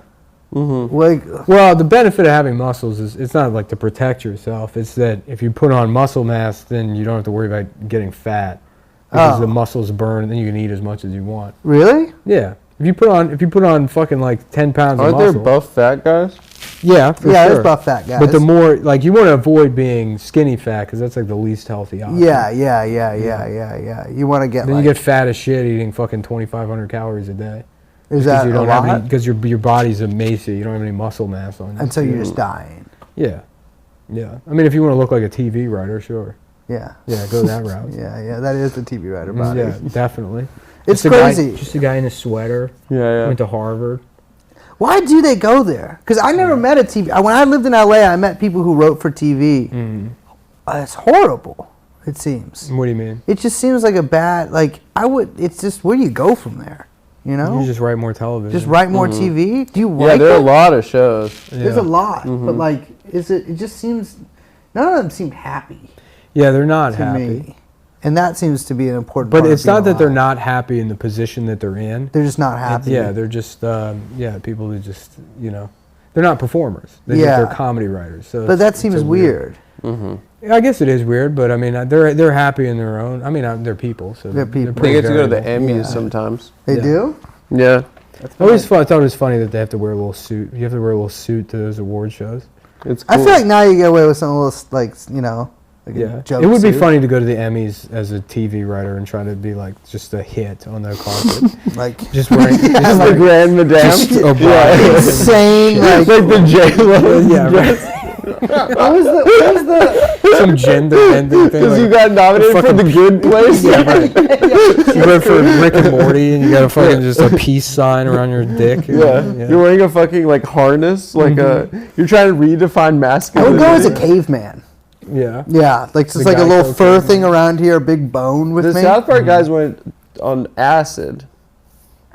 Like, Well, the benefit of having muscles is it's not like to protect yourself. It's that if you put on muscle mass, then you don't have to worry about getting fat because Oh. the muscles burn, and then you can eat as much as you want. really? Yeah. If you put on fucking like 10 pounds Aren't of there muscle. buff fat guys? Yeah, for Yeah, sure. there's buff fat guys. But the more like you want to avoid being skinny fat because that's like the least healthy option. Yeah. You want to get Then like, you get fat as shit eating fucking 2,500 calories a day. is Because that you a don't have lot? any, because your body's emaciated. You don't have any muscle mass on you. And so you're just dying. Yeah. I mean, if you want to look like a TV writer, sure. Yeah. Yeah, go that route. Yeah, that is the TV writer body. Yeah, definitely. It's Just a guy- crazy. just a guy in a sweater. Yeah. Went to Harvard. Why do they go there? Because I never met a TV. When I lived in LA, I met people who wrote for TV. It's horrible. It seems. What do you mean? It just seems like a bad. It's just where do you go from there? You know. You just write more television. Just write more TV. Do you Yeah, like there are a it? lot of shows. There's Yeah. a lot, but like, is it? It just seems. None of them seem happy Yeah, they're not to happy. me, and that seems to be an important. But part it's of being not that they're alive. not happy in the position that they're in. They're just not happy. Yeah, they're just people who just they're not performers. Yeah. They're comedy writers. So But it's- that it's seems a weird. Yeah, I guess it is weird, but I mean they're happy in their own. I mean they're people, so They're people. They pretty get to go to the variable. Emmys Yeah. sometimes. They Yeah. do. Yeah. I thought it was funny that they have to wear a little suit. You have to wear a little suit to those award shows. It's cool. I feel like now you get away with some little like like a Yeah, joke it would be suit. funny to go to the Emmys as a TV writer and try to be like just a hit on the carpet, Like just wearing Yeah, just like- the Grand Madame. just O'Brien. insane. Like the J-Lo. Yeah, right. what was the Some gender bending thing. Because you Like, got nominated for fucking- The Good Place. yeah, right. You went for Rick and Morty, and you got a fucking just a peace sign around your dick. Yeah. You're wearing a fucking like harness, like you're trying to redefine I masculinity. would go as a caveman. Yeah. Yeah, like just The like a guy little called fur caveman. thing around here, a big bone with The me. South Park guys went on acid.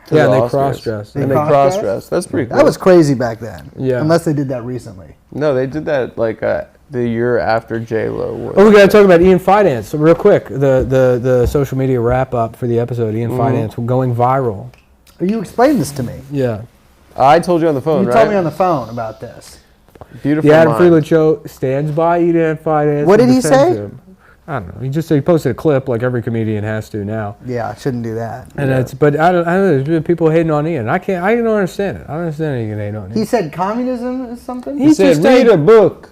to Yeah, the they Oscars. cross-dress. And they cross-dress? cross-dress. That's pretty cool. That was crazy back then. Yeah. Unless they did that recently. No, they did that like the year after J-Lo. Oh, we got to talk about Ian Finance. So real quick, the social media wrap-up for the episode, Ian Finance going viral. You explained this to me. Yeah. I told you on the phone, You right? told me on the phone about this. Beautiful The Adam mind. Friedland Show stands by Ian Finance. What and did he defends say? him. I don't know. He just said he posted a clip like every comedian has to now. Yeah, I shouldn't do that. And it's, but I don't know. There's been people hating on Ian. I don't understand it. I don't understand how you can hate on Ian. He said communism is something? He said, just read a book.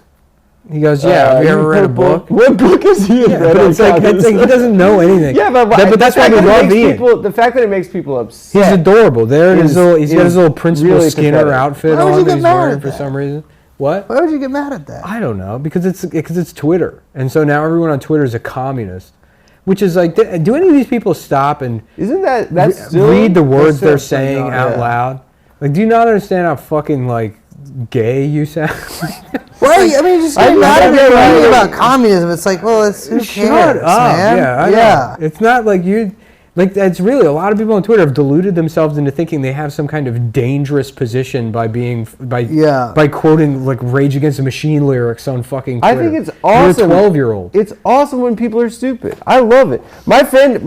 He goes, yeah. Have you ever read a book? What book is he? Yeah, but it's like he doesn't know anything. Yeah, but that's why we love Ian. The fact that it makes people upset. He's adorable. There, Is- he's got his little Principal really Skinner pathetic. outfit Why would on you that get he's mad wearing at for that? some reason. What? Why would you get mad at that? I don't know, because it's Twitter, and so now everyone on Twitter is a communist, which is like, do any of these people stop and Isn't that's still, read the words they're that's still saying pretty out good. loud? Like, do you not understand how fucking like gay you sound? Well, I mean, just get mad at me reading about communism. It's like, well, it's who cares, Shut up, man? yeah, I know. It's not like you. Like, it's really, a lot of people on Twitter have deluded themselves into thinking they have some kind of dangerous position by quoting like Rage Against the Machine lyrics on fucking Twitter. I think it's awesome. You're a 12-year-old. It's awesome when people are stupid. I love it. My friend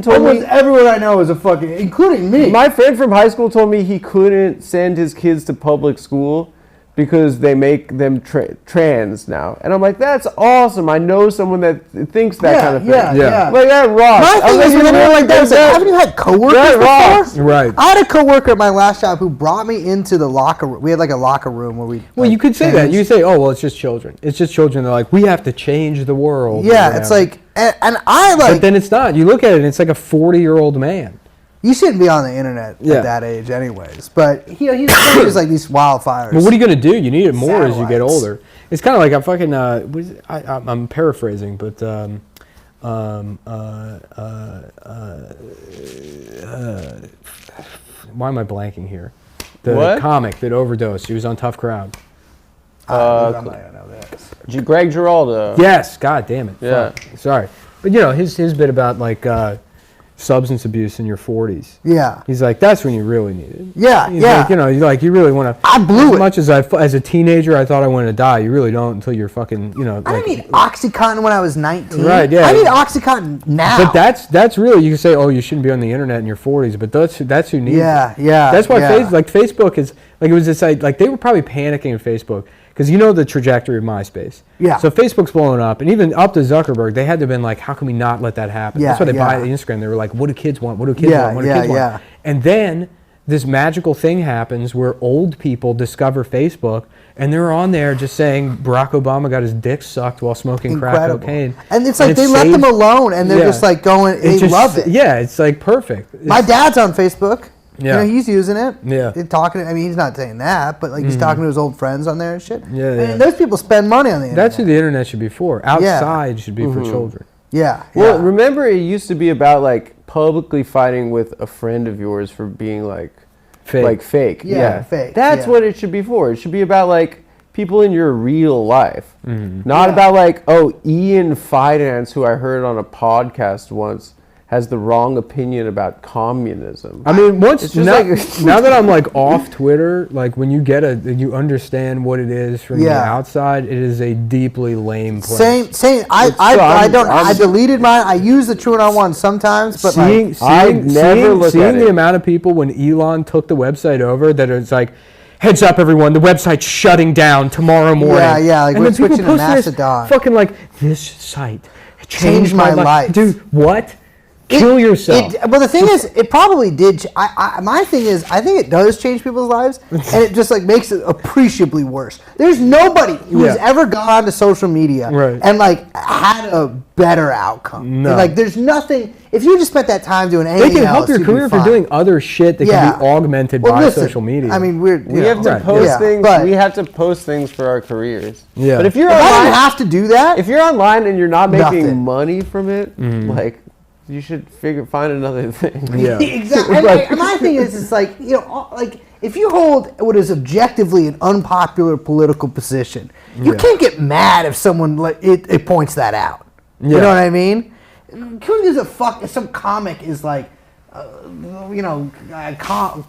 told Almost me. everyone I know is a fucking, including me. My friend from high school told me he couldn't send his kids to public school because they make them trans now. And I'm like, that's awesome. I know someone that thinks that kind of thing. Yeah. Like, that rocks. My thing is, when they're like that, it's like, haven't you had coworkers That rocks. before? Right. I had a coworker at my last job who brought me into the locker room. We had like a locker room where we. Well, like, you could say that. changed. You could say, oh, well, it's just children. It's just children. They're like, we have to change the world. or Yeah, it's whatever. like, and I like. But then it's not. You look at it, and it's like a 40-year-old man. You shouldn't be on the internet Yeah. at that age, anyways. But he's like these wildfires. But what are you going to do? You need it more as you get Satellites. older. It's kind of like a fucking. I'm paraphrasing, but why am I blanking here? The What? comic that overdosed. He was on Tough Crowd. I might not know this. Greg Giraldo. Yes. God damn it. Yeah. Fuck. Sorry, but you know his bit about like substance abuse in your 40s. Yeah. He's like, that's when you really need it. Yeah, He's yeah. like, you really want to. I blew as it. much as as a teenager, I thought I wanted to die. You really don't until you're fucking, I like, didn't need OxyContin when I was 19. Right, yeah. I need OxyContin now. But that's really, you can say, oh, you shouldn't be on the internet in your 40s, but that's who needs Yeah, it. yeah. That's why yeah. Facebook is, like, it was this, like, they were probably panicking at Facebook, because you know the trajectory of MySpace. Yeah. So Facebook's blowing up, and even up to Zuckerberg, they had to have been like, how can we not let that happen? Yeah, That's why they buy yeah. Instagram. They were like, what do kids want? What do kids Yeah, want? What do yeah, kids want? yeah. And then this magical thing happens where old people discover Facebook, and they're on there just saying Barack Obama got his dick sucked while smoking crack Incredible. cocaine. And it's like it they let them saves- alone, and they're Yeah. just like going. They just- love it. Yeah, it's like perfect. My dad's on Facebook. Yeah. You know, he's using it. Yeah. He's talking. I mean, he's not saying that, but like he's talking to his old friends on there and shit. Yeah, And yeah. those people spend money on the internet. That's who the internet should be for. Outside should be for children. Yeah. Well, yeah. remember it used to be about like publicly fighting with a friend of yours for being like fake. Yeah, fake, That's yeah. what it should be for. It should be about like people in your real life. Not Yeah. about like, oh, Ian Finance, who I heard on a podcast once, has the wrong opinion about communism. I mean, It's just now that I'm like off Twitter, like when you you understand what it is from the Yeah. outside, it is a deeply lame place. Same. I deleted mine. I use the TrueNon one sometimes, but like, Seeing the amount of people when Elon took the website over that it's like, heads up everyone, the website's shutting down tomorrow morning. Yeah, like and we're then people switching to posting this Mastodon. fucking like, this site Changed my life. Dude, what? Kill yourself. Well, the thing is, it probably did. My thing is, I think it does change people's lives, and it just like makes it appreciably worse. There's nobody who has ever gone to social media and like had a better outcome. No. And, like, there's nothing. If you just spent that time doing anything They can help else, your you'd be career for fine. doing other shit that can be augmented by listen, social media. I mean, We have to post things. but- We have to post things for our careers. Yeah. But if you're If I online, didn't have to do that, if you're online and you're not making Nothing. money from it, like you should find another thing. Yeah. exactly. And my thing is, it's like, you know, like if you hold what is objectively an unpopular political position, you can't get mad if someone it points that out. You Yeah. know what I mean? Who gives a fuck if some comic is like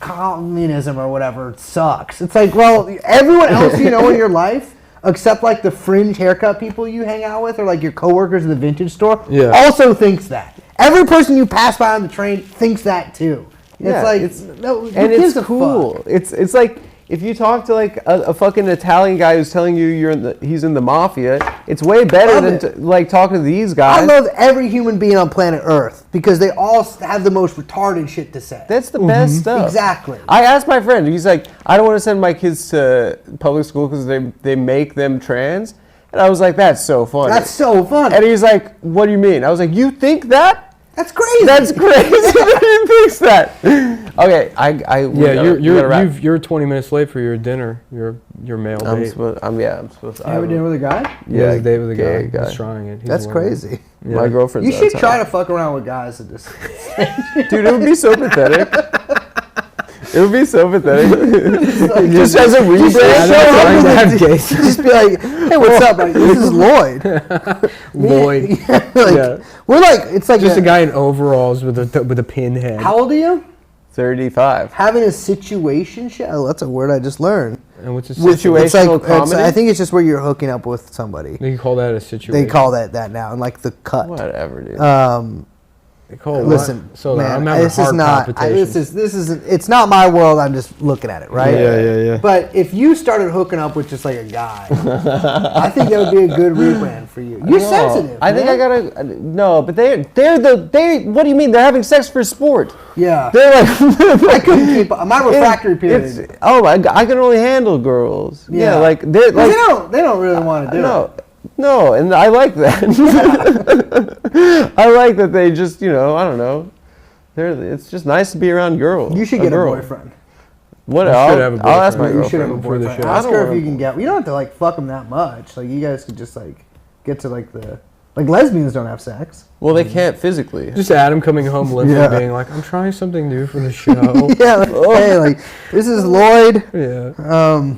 communism or whatever sucks. It's like, well, everyone else you know in your life, except like the fringe haircut people you hang out with or like your coworkers in the vintage store, also thinks that. Every person you pass by on the train thinks that too. Yeah, it's like, no, and it's cool. Fuck? It's like if you talk to like a fucking Italian guy who's telling you he's in the mafia, it's way better than like talking to these guys. I love every human being on planet Earth because they all have the most retarded shit to say. That's the best stuff. Exactly. I asked my friend. He's like, I don't want to send my kids to public school because they make them trans. And I was like, that's so funny. That's so funny. And he's like, what do you mean? I was like, you think that? That's crazy. That's crazy that he thinks that. Okay, you're 20 minutes late for your dinner, your male date. I'm supposed to. You have a dinner with a guy? Yeah, date with a gay guy. He's trying it. That's crazy. Yeah. My girlfriend's You should try to fuck around with guys at this. Dude, it would be so pathetic. It would be so pathetic. Just as a rebrand. Just be like, hey, what's up, buddy? This is Lloyd. Lloyd. We're like, it's like just a guy in overalls with a pinhead. How old are you? 35. Having a situationship. Oh, that's a word I just learned. And what's a situational comedy? I think it's just where you're hooking up with somebody. They call that a situation. They call that now, and like the cut. Whatever, dude. Listen, so man, I'm having this is not. This isn't. It's not my world. I'm just looking at it, right? Yeah. But if you started hooking up with just like a guy, I think that would be a good rebrand for you. You're sensitive. I think I gotta. No, but they. What do you mean? They're having sex for sport. Yeah. They're like. I couldn't keep my refractory period. I can only handle girls. Yeah, like they're like. They don't really want to do it. No, and I like that. I like that they just, I don't know. It's just nice to be around girls. You should get a boyfriend. What? I'll ask my girlfriend. You should have a boyfriend. Ask her if you can get. You don't have to like fuck them that much. Like you guys could just like get to like the lesbians don't have sex. Well, they can't physically. Just Adam coming home limping, being like, "I'm trying something new for the show." Hey, this is Lloyd. Yeah.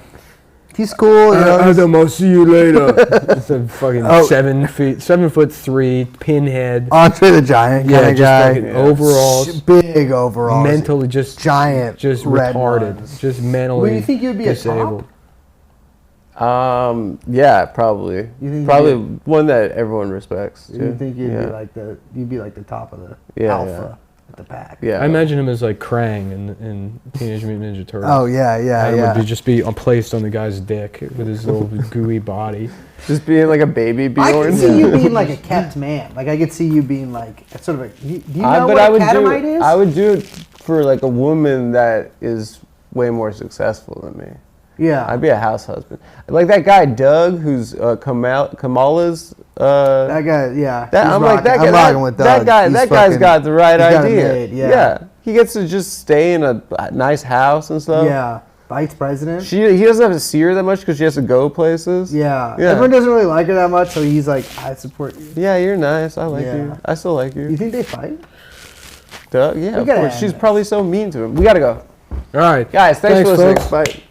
He's cool. Adam, I'll see you later. It's a fucking 7'3" pinhead. Andre the Giant kind of guy. Like overalls, big overalls. Mentally just giant, just retarded, just mentally. Well, you think you'd be disabled. a top? Yeah, probably. Probably one that everyone respects. Too. You think you'd be like the top of the alpha at the pack? Yeah. I imagine him as like Krang in Teenage Mutant Ninja Turtles. Oh yeah. Would just be placed on the guy's dick with his little gooey body. Just being like a baby Bjorn. I could see you being like a kept man. Like I could see you being like sort of a. Do you know what a catamite is? I would do it for like a woman that is way more successful than me. Yeah. I'd be a house husband. Like that guy Doug, who's Kamala's. That guy, yeah. I'm like that guy. I'm rocking with Doug. That guy's got the right idea. Made, yeah. He gets to just stay in a nice house and stuff. Yeah. Vice president. He doesn't have to see her that much because she has to go places. Yeah. Everyone doesn't really like her that much, so he's like, I support you. Yeah, you're nice. I like you. I still like you. You think they fight? Doug? Yeah, of course. She's probably so mean to him. We gotta go. All right. Guys, thanks for listening. Folks. Bye.